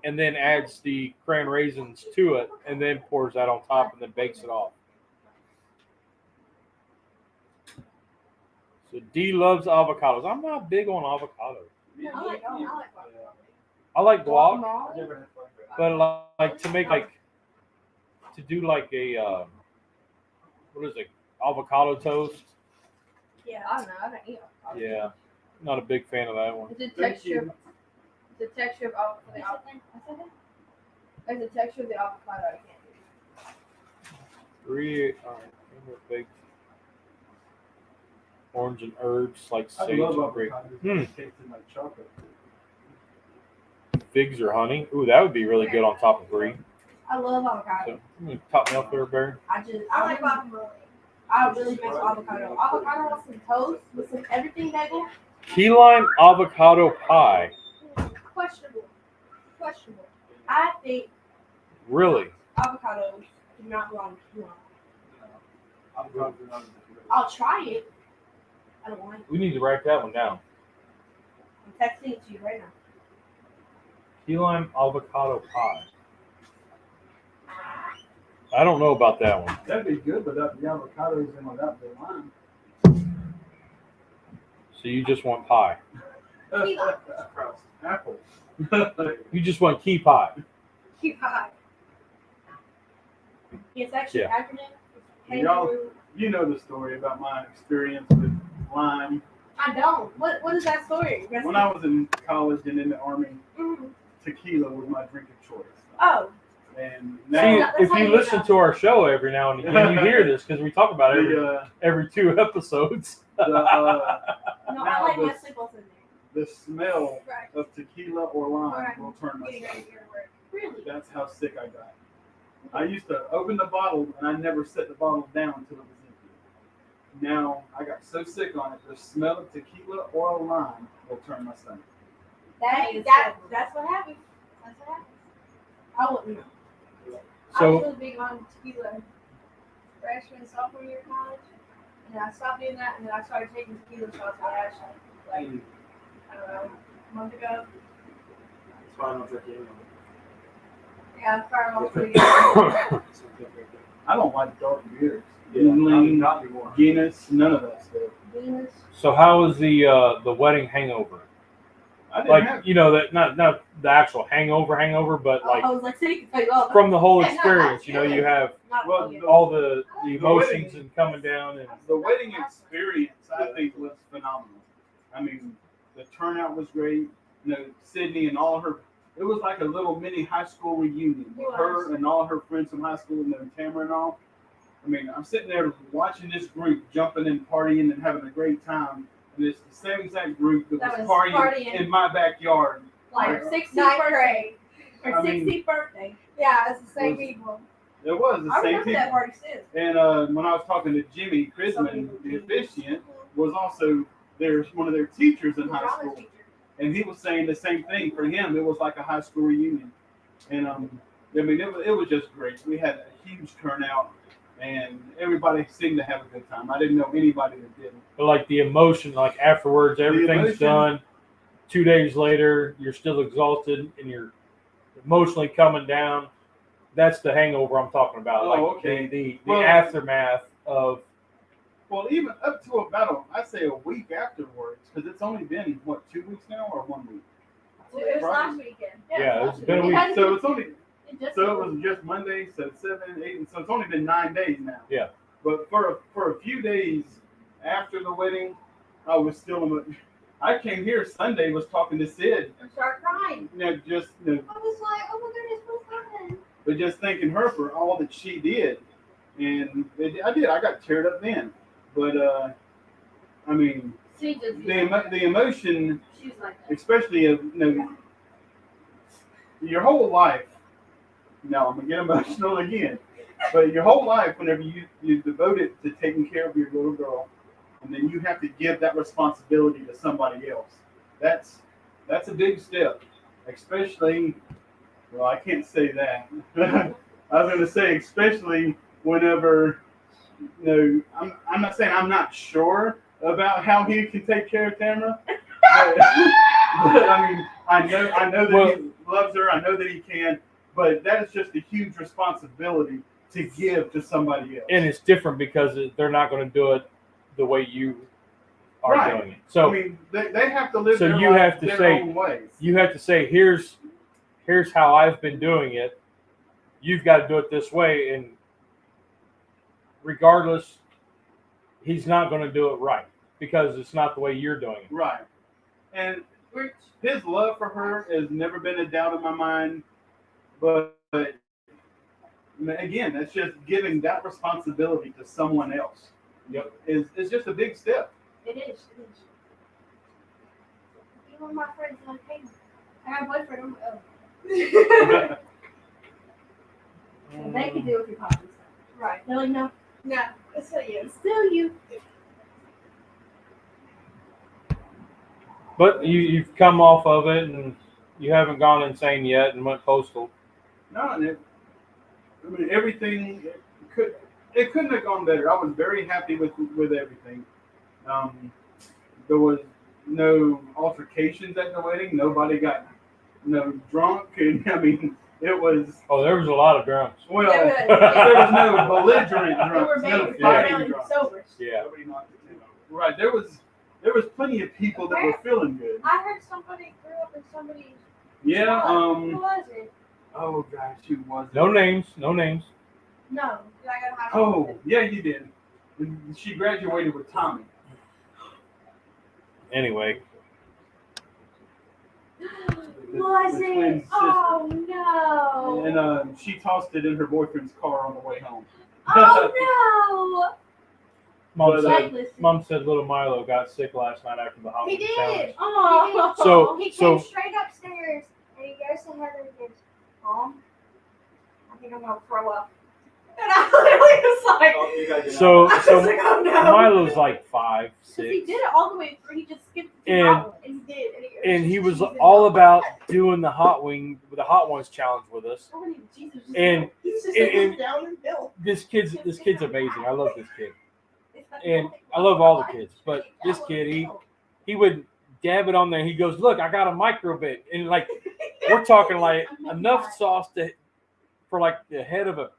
and then adds the cran raisins to it and then pours that on top and then bakes it off. So D loves avocados. I'm not big on avocados. I like guac, I've never had flavor. but like to make to do like a what is it, avocado toast? Yeah. I don't know. I don't eat avocado. Yeah, not a big fan of that one. It's the Thank texture. you. It's the texture of avocado. There's the texture of the avocado. I can't do. 3 baked orange and herbs like I sage love and grape. avocados. Caked in like chocolate. Figs or honey. Ooh, that would be really good on top of brie. I love avocado. So, I'm gonna top me up there, Barry. I like guacamole. I really miss avocado. Avocado on some toast with some everything bagel. Key lime avocado pie. Questionable. Questionable. I think Really? avocados do not belong to quinoa. Avocados are not as good. I'll try it. I don't want it. We need to write that one down. I'm texting it to you right now. Key lime avocado pie. I don't know about that one. That'd be good without the avocados and without the lime. So you just want pie. Crust. Apple. You just want key pie. Keep high. It's actually Yeah. acronym. Y'all- Kangaroo. You know the story about my experience with lime. I don't. What is that story? When I was in college and in the Army, Mhm. tequila was my drink of choice. Oh, And See, now that's if how you you listen know. to our show every now and again, you hear this because we talk about it every 2 episodes. the, no, I Now like my this- sickles in there. the smell Right. of tequila or lime Right. will turn my Getting ready stomach. to go to work. Really? That's how sick I got. I used to open the bottle and I never set the bottle down until it was empty. Now I got so sick on it, the smell of tequila or lime will turn my stomach. That's what happens. That's what happens. I wouldn't know. I was So really big on tequila freshman and sophomore year of college, and then I stopped doing that, and then I started taking tequila shots with Ashley, like, I don't know, a month ago. That's why I don't drink anymore. Yeah, I fired off pretty good. I don't like dark beers. Lean, not anymore. Guinness, none of that stuff. Venus. So how was the wedding hangover? I didn't Like have. that not the actual hangover, but like I was like, see, tell you all that. from the whole Yeah, no, experience. You have Not Well, oh, yeah. all the emotions and coming down and The wedding experience, I think, was phenomenal. I mean, the turnout was great. Sydney and all her. It was like a little mini high school reunion. It Her was. and all her friends from high school, and then Tamara and all. I mean, I'm sitting there watching this group jumping and partying and having a great time. And it's the same exact group that was partying in my backyard. Like Right. her 60th Ninth birthday. grade. Her I mean- 60th birthday. Yeah, it's the same Was- people. It was the I same remember people. that party still. And when I was talking to Jimmy Chrisman, the officiant, was also one of their teachers in high school. And he was saying the same thing. For him, it was like a high school reunion. And I mean, it was just great. We had a huge turnout, and everybody seemed to have a good time. I didn't know anybody that didn't. but like the emotion, like afterwards, everything's emotion- done. 2 days later, you're still exhausted and you're emotionally coming down. That's the hangover I'm talking about. Oh, like okay. the Well- aftermath of. Well, even up to about, I'd say a week afterwards, because it's only been, 2 weeks now or 1 week? It was last weekend. Yeah, it's been a It week. hadn't So been- it's only, it just- so it was just Monday, so 7, 8, and so it's only been 9 days now. Yeah. But for a few days after the wedding, I was still I came here Sunday, was talking to Sid, I started crying. just I was like, oh my goodness, what's happening? but just thanking her for all that she did, and I got teared up then, but I mean She just, the emotion, she's like that. especially of your whole life. Now I'm gonna get emotional again, but your whole life, whenever you devote it to taking care of your little girl, and then you have to give that responsibility to somebody else. That's a big step, especially. Well, I can't say that. I was going to say, especially whenever, I'm not saying I'm not sure about how he can take care of Tamara, but I mean, I know that he loves her. I know that he can, but that is just a huge responsibility to give to somebody else. And it's different because they're not going to do it the way you are Right. doing it. So I mean, they have to live So their you life have to their say- own ways. you have to say, here's how I've been doing it. You've got to do it this way, and regardless, he's not going to do it right because it's not the way you're doing it. Right. And his love for her has never been a doubt in my mind. But again, that's just giving that responsibility to someone else. Yep. Is just a big step. It is. Even with my friends, like, hey, I got a boyfriend. I'm like, oh. And they can deal with your pops and stuff. Right. They're like, no, No, it's still you. it's still you. But you've come off of it, and you haven't gone insane yet and went postal. No, and everything it couldn't have gone better. I was very happy with everything. There was no altercations at the wedding. Nobody got drunk, and I mean it was Oh, there was a lot of drunks. well. Yeah, There was no belligerent They were drunks. made No to fall fighting down and drunks. sober. Yeah. Nobody knocked it down. Right. There was plenty of people that were feeling good. I heard somebody grew up in somebody's. Yeah. Who was it? Oh gosh, who was it? No names. No names. No. Did I go to high school? Oh, yeah, you did. She graduated with Tommy. Anyway, Was the twin it? sister. Oh, no. And she tossed it in her boyfriend's car on the way home. Oh, Mom But, said Blacklist. Mom said little Milo got sick last night after the hot He wing did. challenge. Oh. So- He so- came straight upstairs and he goes to Heather and goes, Mom, I think I'm gonna throw up. And I literally was like, Oh, you gotta get So I was so like, oh no. Milo's like 5, Because he 6, did it all the way through. He just skipped the And- top one. And he did. and he was cheese and all all about that. doing the hot ones challenge with us. Oh, Jesus. And He's just and- down the hill. this kid's amazing. I love this kid, and I love all the kids. But this kid, he would dab it on there. He goes, "Look, I got a micro bit," and like we're talking like enough sauce for like the head of a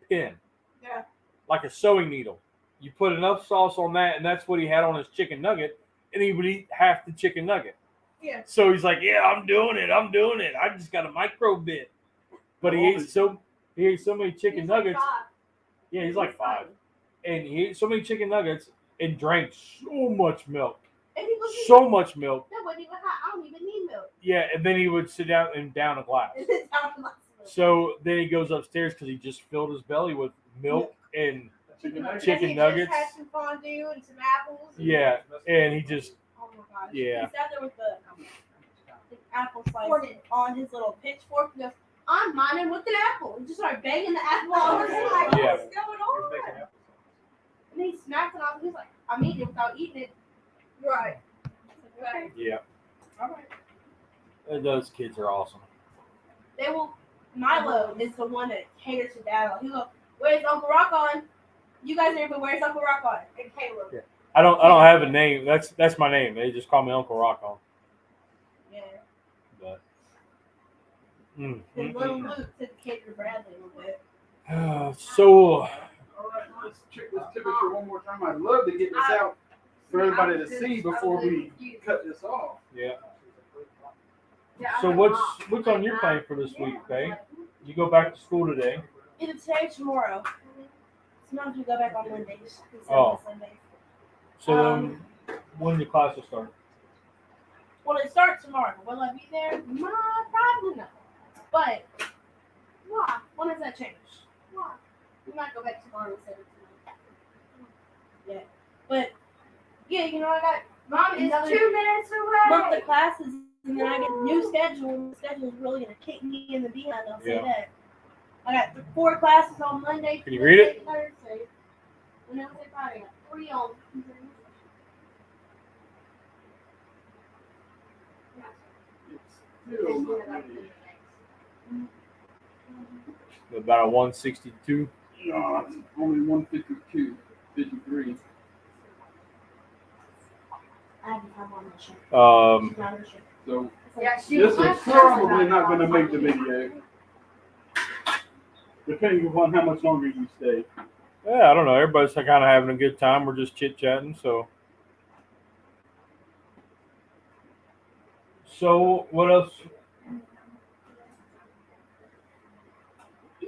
pin, Yeah. like a sewing needle. You put enough sauce on that, and that's what he had on his chicken nugget, and he would eat half the chicken nugget. Yeah. So he's like, "Yeah, I'm doing it. I just got a micro bit." But he ate so many chicken nuggets. Yeah, he's like 5, and he ate so many chicken nuggets and drank so much milk. So much milk. That wasn't even hot. I don't even need milk. Yeah, and then he would sit down and down a glass. So then he goes upstairs because he just filled his belly with milk and chicken nuggets. Just had some fondue and some apples. Yeah, and he just Oh my gosh. Yeah. He sat there with the apple slice on his little pitchfork. He goes, I'm mining with an apple. And just started banging the apple on his side. Yeah. What's going on? And he smacked it off. He was like, I'm eating it without eating it. Right. Right. yeah. All right. And those kids are awesome. They will. Milo is the one that caters to Dad. He goes, where's Uncle Rock on? You guys are here, but where's Uncle Rock on? And Caleb. Yeah. I don't have a name. That's my name. They just call me Uncle Rock on. Yeah. But And little Luke said cater to Bradley a little bit. so All right, let's check this temperature one more time. I'd love to get this out for everybody to see before we cut this off. yeah. Yeah, So what's on your plan for this week, Faye? You go back to school today. Either today or tomorrow. Sometimes we go back on Mondays instead Oh. of Sundays. So then when the class will start? Well, it starts tomorrow. Will I be there? Probably not. But why? When does that change? Why? We might go back tomorrow instead of tonight. Yeah. But yeah, you know, I got Mom is another 2 minutes away. month of classes, and then I get a new schedule, and the schedule is really gonna kick me in the behind. I'll say Yeah. that. I got 4 classes on Monday. Can you read it? Thursday. Wednesday, Friday. I got 3 on. About a 162. No, it's only 152, 53. I haven't come on the show. She's not on the show. So Yeah, she this was is probably not going to make the video, depending upon how much longer you stay. Yeah, I don't know. Everybody's kind of having a good time. We're just chit chatting. So what else?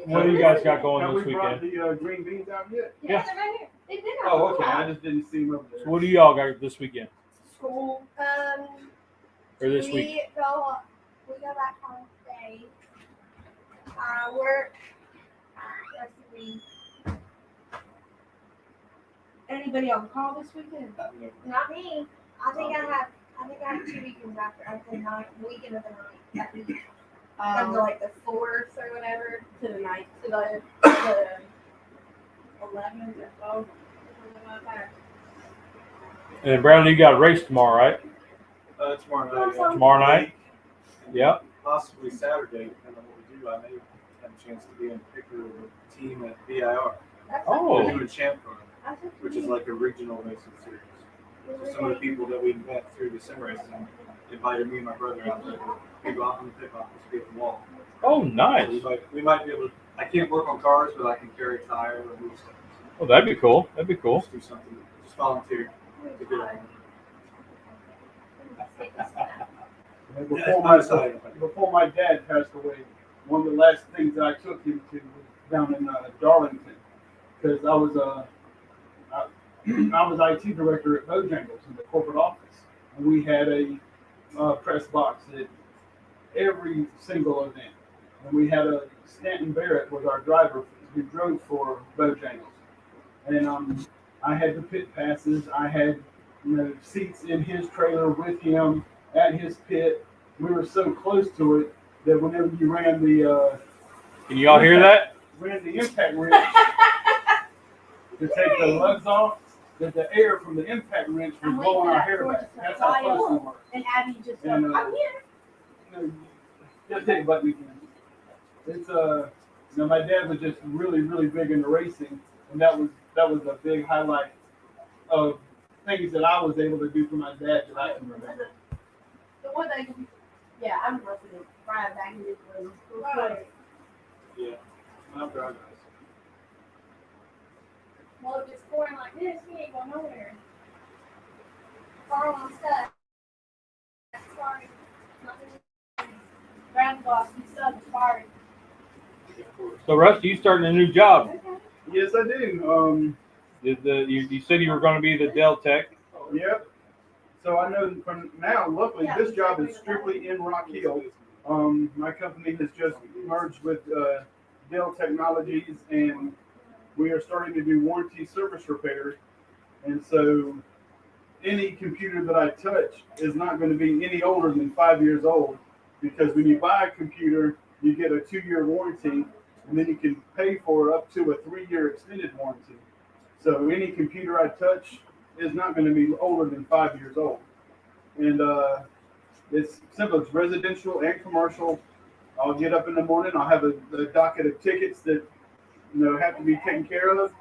What do you guys got going Have this we brought weekend? the green beans out yet? Yeah. They're right here. They've been out Oh, for a okay. while. I just didn't see them over there. So what do y'all got this weekend School. or this week? We go back home today. Work. Rest of the week. Anybody on call this weekend? Not me. I think I have 2 weekends after. I think the weekend of the 9th. That week. From like the 4th or whatever To the night. to the 11th or 12th. And then Bradley, you got a race tomorrow, right? Tomorrow night. Yeah. Tomorrow night. Yep. Possibly Saturday, depending on what we do. I may have a chance to be in a picture with a team at BIR. Oh. We're doing Champ Run, which is like a regional racing series. So some of the people that we met through the sim racing invited me and my brother out there. We go out on the pit box to be at the wall. Oh, So nice. we might be able to. I can't work on cars, but I can carry a tire or move stuff. Oh, that'd be cool. That'd be cool. Just do something. Just volunteer to get on. And Yeah, before my dad passed away, one of the last things that I took him to was down in Darlington, because I was IT director at Bojangles in the corporate office, and we had a press box at every single event, and we had a Stanton Barrett was our driver who drove for Bojangles, and I had the pit passes, I had seats in his trailer with him at his pit. We were so close to it that whenever you ran the Can y'all hear that? ran the impact wrench to take the lugs off, that the air from the impact wrench was blowing our hair back. That's how close we were. And Abby just And, goes, I'm here. Just take what we can. It's my dad was just really, really big into racing, and that was a big highlight of things that I was able to do for my dad that I can remember. The one thing, yeah, I'm roughing it. Brian back in his room. Yeah. I'm driving. Well, if it's 4 going like this, he ain't going nowhere. Carl, I'm stuck. Sorry. Grab the boss, you still have to fire. So, Rusty, you starting a new job. Yes, I do. You said you were going to be the Dell tech. Yep. So I know from now, luckily, this job is strictly in Rock Hill. My company has just merged with Dell Technologies, and we are starting to do warranty service repair. And so any computer that I touch is not going to be any older than 5 years old, because when you buy a computer, you get a 2-year warranty, and then you can pay for up to a 3-year extended warranty. So any computer I touch is not going to be older than 5 years old. And it's simple. It's residential and commercial. I'll get up in the morning. I'll have a docket of tickets that have to be taken care of.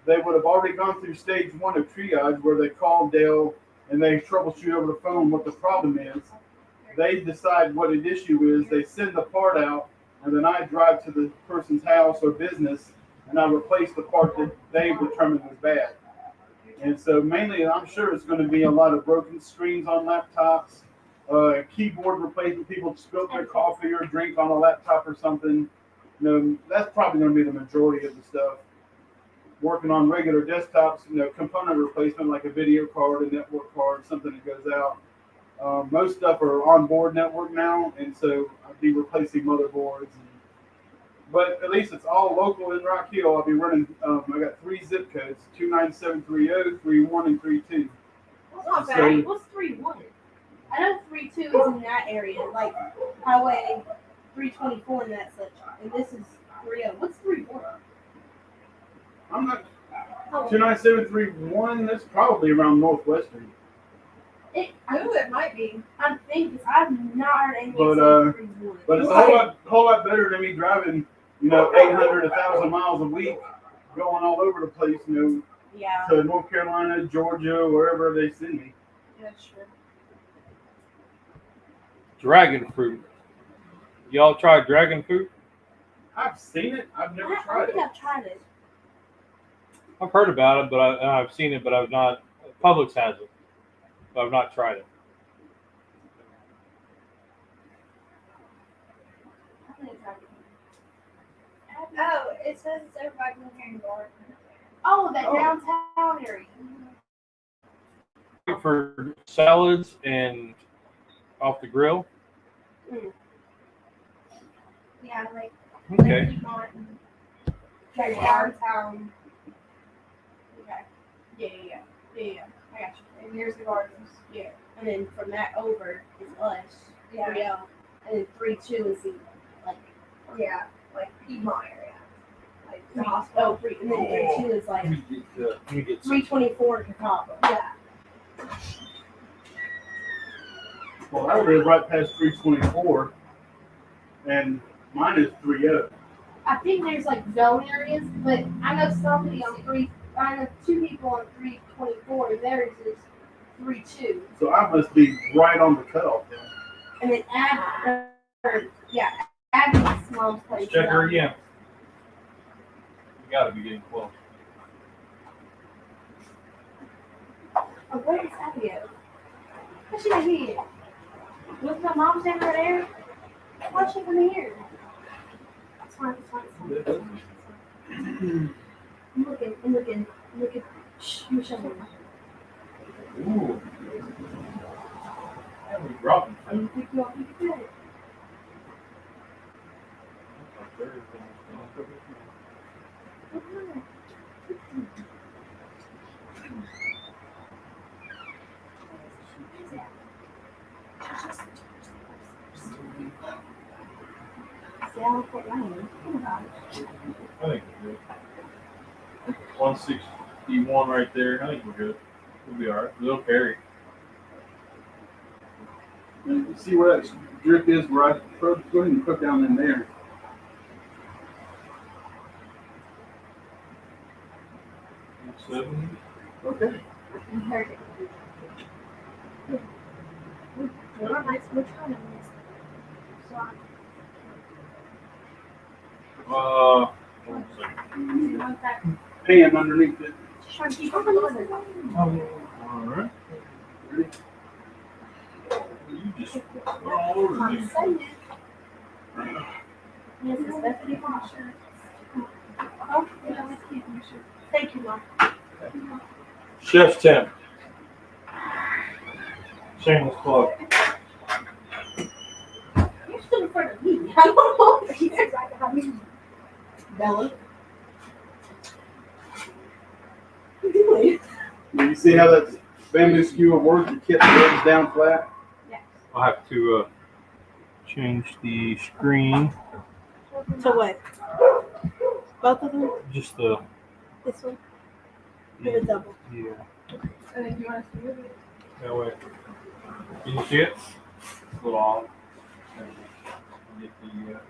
They would have already gone through stage 1 of triage, where they call Dell and they troubleshoot over the phone what the problem is. They decide what an issue is. They send the part out, and then I drive to the person's house or business, and I replace the part that they determined was bad. And so mainly, I'm sure it's going to be a lot of broken screens on laptops, keyboard replacement. People spilt their coffee or drink on a laptop or something. That's probably going to be the majority of the stuff. Working on regular desktops, component replacement like a video card, a network card, something that goes out. Most stuff are on-board network now, and so I'll be replacing motherboards. But at least it's all local in Rock Hill. I'll be running, I got 3 zip codes, 29730, 31, and 32. What's So- 3? What's 3-1? I know 3-2 is in that area, like Highway 324 and that such. And this is 3-0. What's 3-1? I'm not, 29731, that's probably around Northwestern. Ooh, it might be. I think it's, I've not heard anyone But, say 3-1. But it's a whole lot better than me driving, 800, 1,000 miles a week, going all over the place, Yeah, to North Carolina, Georgia, wherever they send me. that's true. Dragon fruit. Y'all tried dragon fruit? I've seen it. I've never I don't tried think it. I've tried it. I've heard about it, but I've seen it, but I've not. Publix has it, but I've not tried it. I think it's tried it. Oh, it says it's over by Greenbean Bar. Oh, that downtown area. For salads and off the grill. Yeah, like Okay. Piedmont. Like downtown. Okay. Yeah. I got you. And here's the gardens. Yeah. And then from that over is us. Yeah. 3-0. And then 3-2 is the, like, Yeah, like Piedmont area. Like the 3, hospital. 3. And then 3-2 is like Let me get some. 324 at the top. Yeah. Well, I live right past 324, and mine is 30. I think there's like zone areas, but I know somebody on 3. I know 2 people on 324, and theirs is 3-2. So I must be right on the cutoff then. And then Abby's mom's place. Let's check her again. You gotta be getting close. Oh, where is Abby at? What's she in here? Was my mom standing right there? Why's she in here? It's fine. I'm looking. Shh, you shut up. Ooh. Yeah, we dropping. I'm gonna pick you up. You can do it. See, I don't put mine in. Think about it. I think we're good. 161 right there. I think we're good. We'll be alright. Little carry. You see where that drip is? Where I go ahead and put down in there. Seven. Okay. You heard it. Which one is this? So, One second. One second. Pan underneath it. Trying to keep on going. All right. Ready? You just all over me. I'm saying it. Yes, it's Stephanie Foster. Oh, yeah, let's keep your shirt. Thank you, Mom. Chef's temp. Shameless plug. You're still in front of me. I don't know if you're right behind me. Bella. What are you doing? You see how that bamboo skewer works? You keep the legs down flat. I'll have to change the screen. To what? Both of them? Just the This one? Or the double? yeah. And then you want us to move it? That way. Can you see it? A little off. Get the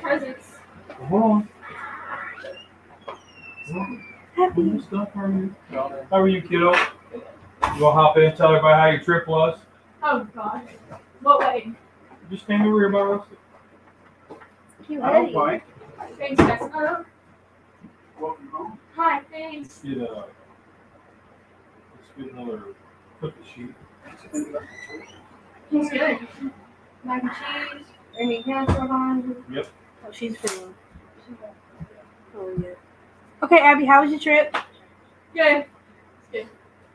Presents. hold on. Happy stuff. How are you? How are you, kiddo? You wanna hop in and tell everybody how your trip was? Oh gosh. What way? You just came over here by us. Cute I don't Eddie. mind. Thanks, guys. Oh, Welcome home. hi, thanks. Let's get another cookie sheet. He's good. Mac and cheese. I mean, casserole on. Yep. Oh, she's feeling. Oh, yeah. Okay, Abby, how was your trip? Good.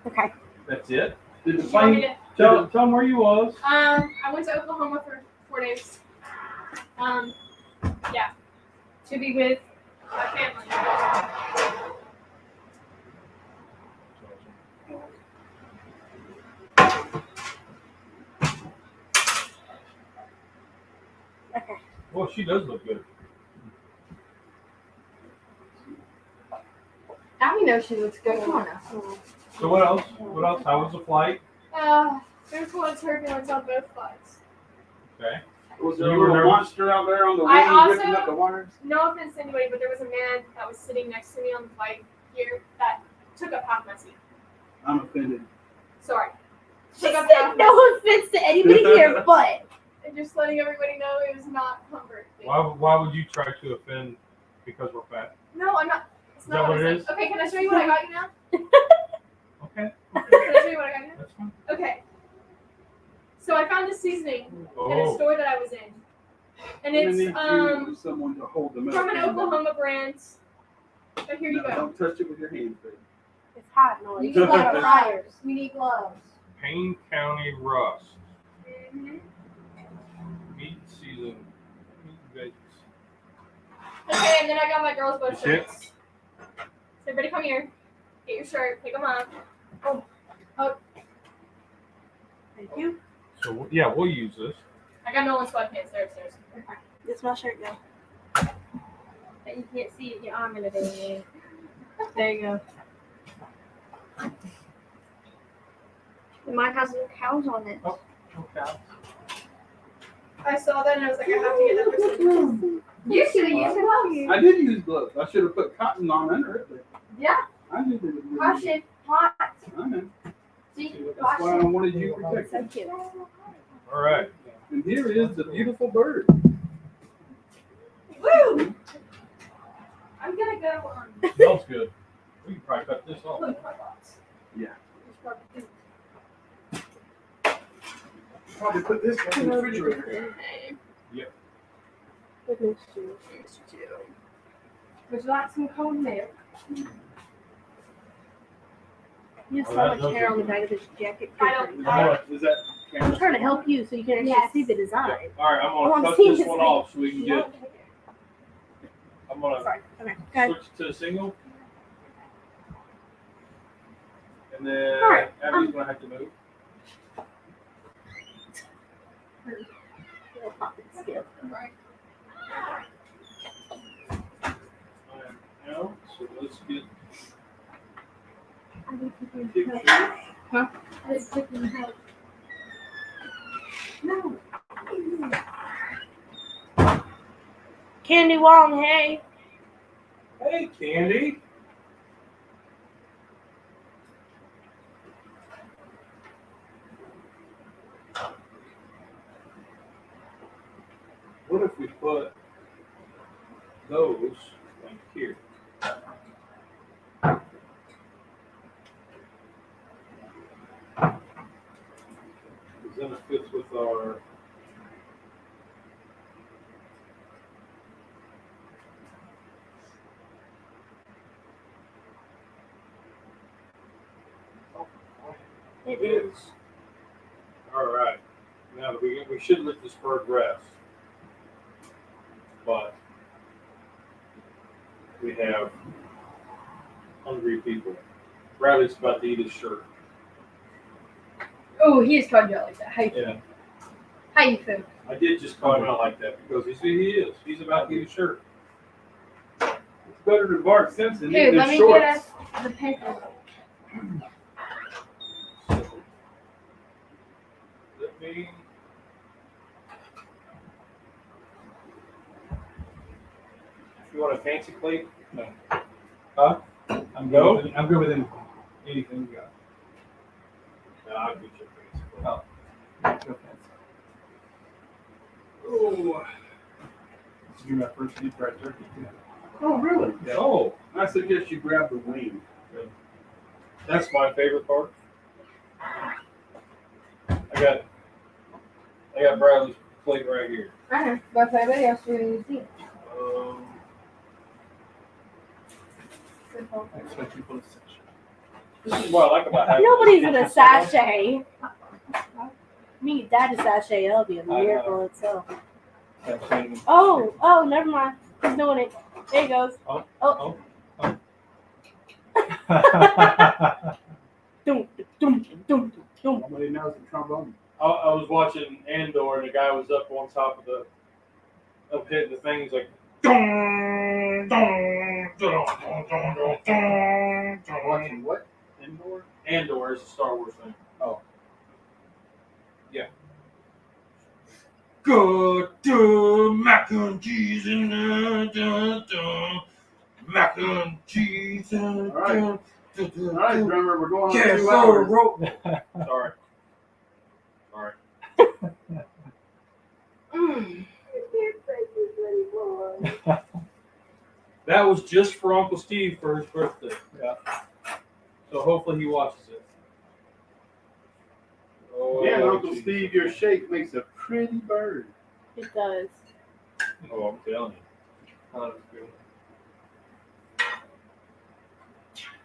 Okay. That's it. Did the You want me plane? to? Tell them where you was. I went to Oklahoma for 4 days. Yeah, to be with my family. Okay. Well, she does look good. Abby knows she looks good. Come on now. So what else? What else? How was the flight? There's a lot of turbulence on both flights. Okay. Was there You a were little nervous? monster out there on the I wing also- ripping up the wires? No offense to anybody, but there was a man that was sitting next to me on the flight here that took up half my seat. I'm offended. Sorry. She Took up said half my no offense to anybody here, but. And just letting everybody know it was not comfort. Why would you try to offend because we're fat? No, I'm not. It's Is not that what what I it said. is? Okay, can I show you what I got you now? Okay. Can I show you what I got you now? That's fine. Okay. So I found this seasoning in a Oh. store that I was in. And I'm gonna it's need someone to hold the milk. from an Oklahoma brand. But here you No, go. don't touch it with your hands, baby. It's hot noise. You need gloves. We need gloves. Payne County Rust. Mhm. Meat season. Meat veggies. Okay, and then I got my girls' both That's it? shirts. So everybody come here. Get your shirt. Take them off. Thank you. So yeah, we'll use this. I got Nolan sweatpants. They're upstairs. This my shirt now. But you can't see it. Your arm in it. Anyway. There you go. And mine has little cows on it. Okay. I saw that and I was like, I have to get that for something. You should have used gloves. I did use gloves. I should have put cotton on under it, but Yeah. I knew they would. Wash it hot. I know. See? That's Wash why I it. wanted you protected. Thank you. All right. And here is the beautiful bird. Woo! I'm gonna go on. Smells good. We can probably cut this off. Look, my box. Yeah. It's probably- Probably put this back in the refrigerator. With no shoes. Would you like some cold milk? You have so Alright, much hair on the back of this jacket. I don't- Is that, is that I'm camera? trying to help you so you can actually Yes. see the design. All right, I'm Oh, gonna I'm cut seeing this his one face. off so we can get. I'm gonna Sorry. Okay. Go ahead. switch to a single, and then All right, Abby's gonna have to move. Little popping skip. Right. Now, so let's get I need to do pictures. I just took them out. No. Candy Wong, hey. Hey, Candy. What if we put those like here? Because then it fits with our. It is. All right. Now we should let this bird rest, but we have hungry people. Bradley's about to eat his shirt. Oh, he is called you out like that. How you feel? Yeah, How you feel? I did just call him out like that because he is. He's about to eat his shirt. It's better to Bart Simpson Here, eating let his me shorts. get us the paper. Let me. You want a fancy plate? No. Huh? I'm No? good. I'm good with anything. Anything you got. No, I'll get you a fancy plate. Oh. Go fancy. Oh. This will be my first deep fried turkey. Oh, really? Yeah. Oh, I suggest you grab the wing. that's my favorite part. I got Bradley's plate right here. But everybody else will see. I expect you to put a cinch. This is what I like about having Nobody's this in a kitchen set up. sachet. Me, that is sachet. That'll be a miracle itself. Sachet. Oh, never mind. He's doing it. There he goes. Oh. Dum, dum, dum, dum. Nobody knows the trombone. I was watching Andor, and the guy was up on top of hitting the thing. He's like, Watching what? Indoor? Andor is a Star Wars thing. Oh. Yeah. Good mac and cheese and mac and cheese and All right, drummer, we're going on 2 hours. Sorry. Mm. That was just for Uncle Steve for his birthday. Yeah. So hopefully he watches it. Oh, Yeah, Uncle geez. Steve, your shape makes a pretty bird. It does. Oh, I'm telling you. Oh, that was good.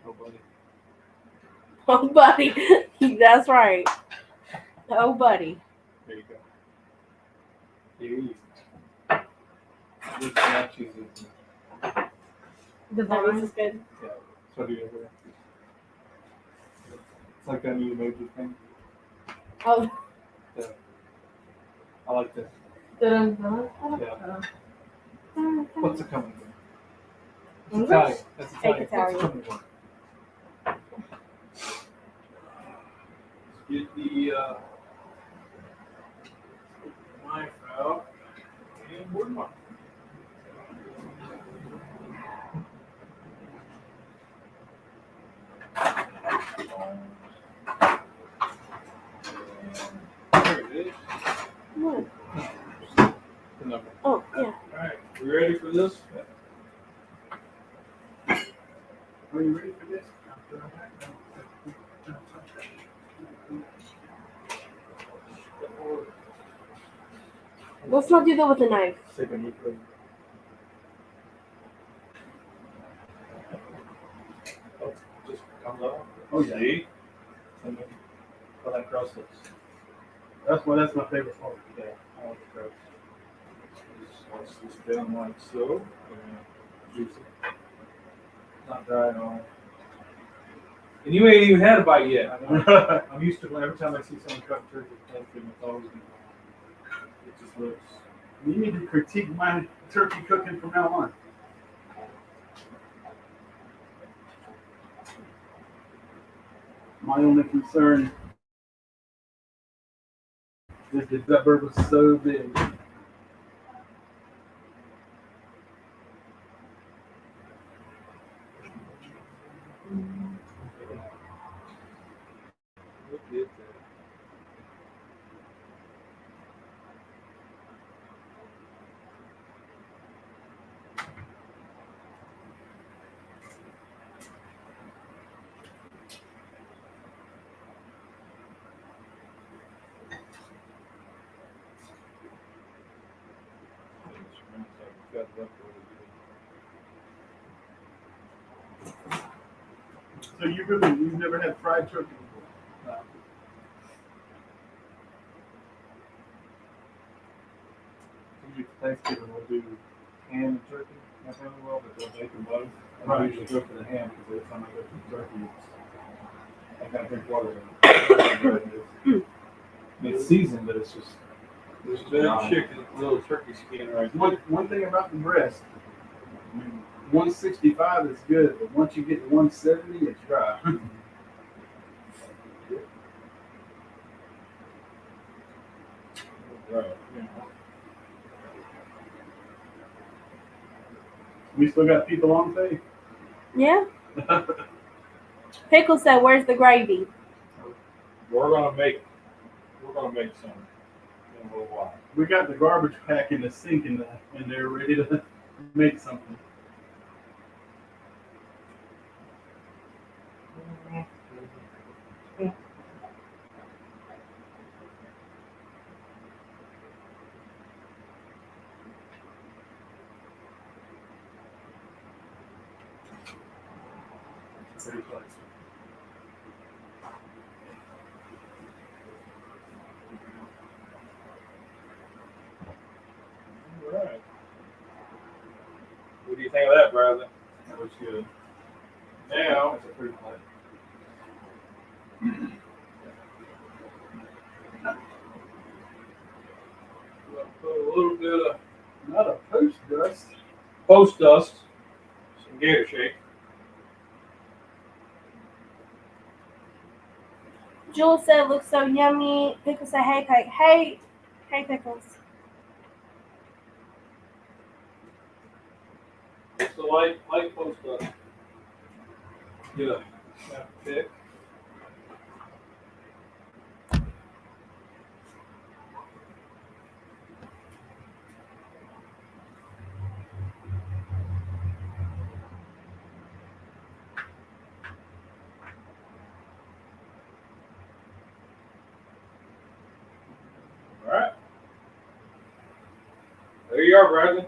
Oh, buddy. Oh, buddy. That's right. Oh, buddy. There you go. This mac cheese is The vines is good. so do you ever. It's like that new emoji thing. Oh, I like this. yeah. What's it coming from? It's English? Italian. That's Take Italian. Italian. What's it coming from? Get the knife out and board mark. There it is. What? The number. Oh, yeah. All right, we ready for this? Are you ready for this? Let's not do that with a knife. Say the meat, please. Just comes off. Oh, yeah. See? And then How that crust looks. That's my favorite part. Yeah, I like the crust. Just slice this down like so. And juicy. Not dry at all. And you ain't even had a bite yet. I'm used to every time I see someone cut turkey, it's always it just looks. You need to critique my turkey cooking from now on. My only concern is that bird was so big. Look at that. cut it up really good. So you've never had fried turkey before? No. Usually for Thanksgiving we'll do ham and turkey. My family will, but they'll make them both. And I usually go for the ham because every time I go for the turkey, I gotta drink water. It's seasoned, but it's just. This big chicken, little turkey skin right there. One thing about the breast, 165 is good, but once you get to 170, it's dry. Right. We still got people on today? Yeah. Pickle said, "Where's the gravy?" We're gonna make some in a little while. We got the garbage pack in the sink and they're ready to make something. Pretty close. All right. What do you think of that, brother? That looks good. Now, That's a pretty plate. we'll put a little bit of Not a post dust. post dust, some gator shake. Jules said, "Looks so yummy." Pickle said, "Hey, Pick. Hey, Pickles." Just a light post dust. Good. That's thick. All right. There you are, Bradley.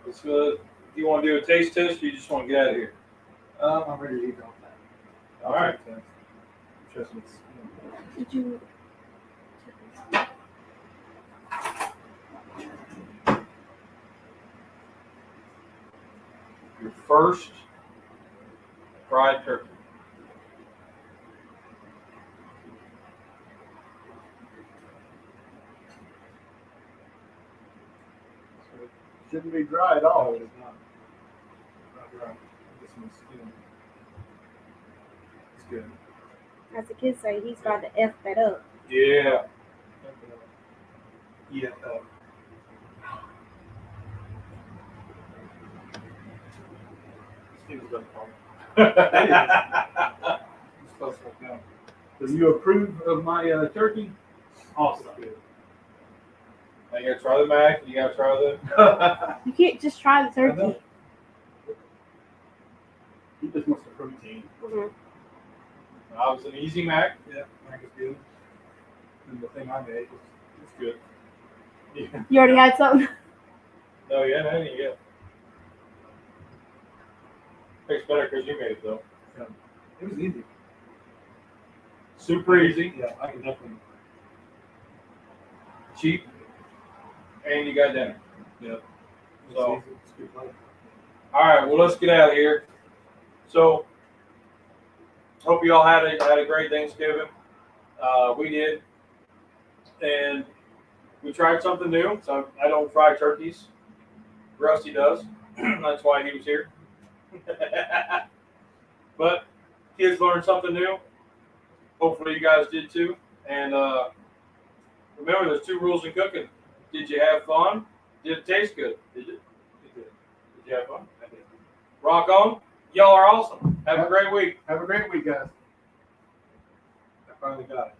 Let's do you want to do a taste test or you just want to get out of here? I'm ready to eat all that. All right. Trust me. Did you? Your first fried turkey. Shouldn't be dry at Oh, all. it is not. Not dry. This one's skin. It's good. As the kids say, he's about to F that up. Yeah. Yeah. Skin is better for It's supposed to look down. So you approve of my turkey? Awesome. Good. Now you gotta try the mac. You gotta try the. You can't just try the turkey. He just wants the protein. Mhm. That was an easy mac. Yeah, mac is good. And the thing I made is good. Yeah. You already had something. No, yeah, no, yeah. Tastes better because you made it though. It was easy. Super easy, Yeah, I can definitely. cheap, and you got dinner. Yeah. So- It's easy. It's a good plate. All right, well let's get out of here. So, hope you all had a great Thanksgiving. We did, and we tried something new. So I don't fry turkeys. Rusty does. That's why he was here. But kids learned something new. Hopefully you guys did too. And remember, there's 2 rules in cooking. Did you have fun? Did it taste good? Did you? It did. Did you have fun? I did. Rock on. Y'all are awesome. Have a great week. Have a great week, guys. I finally got it.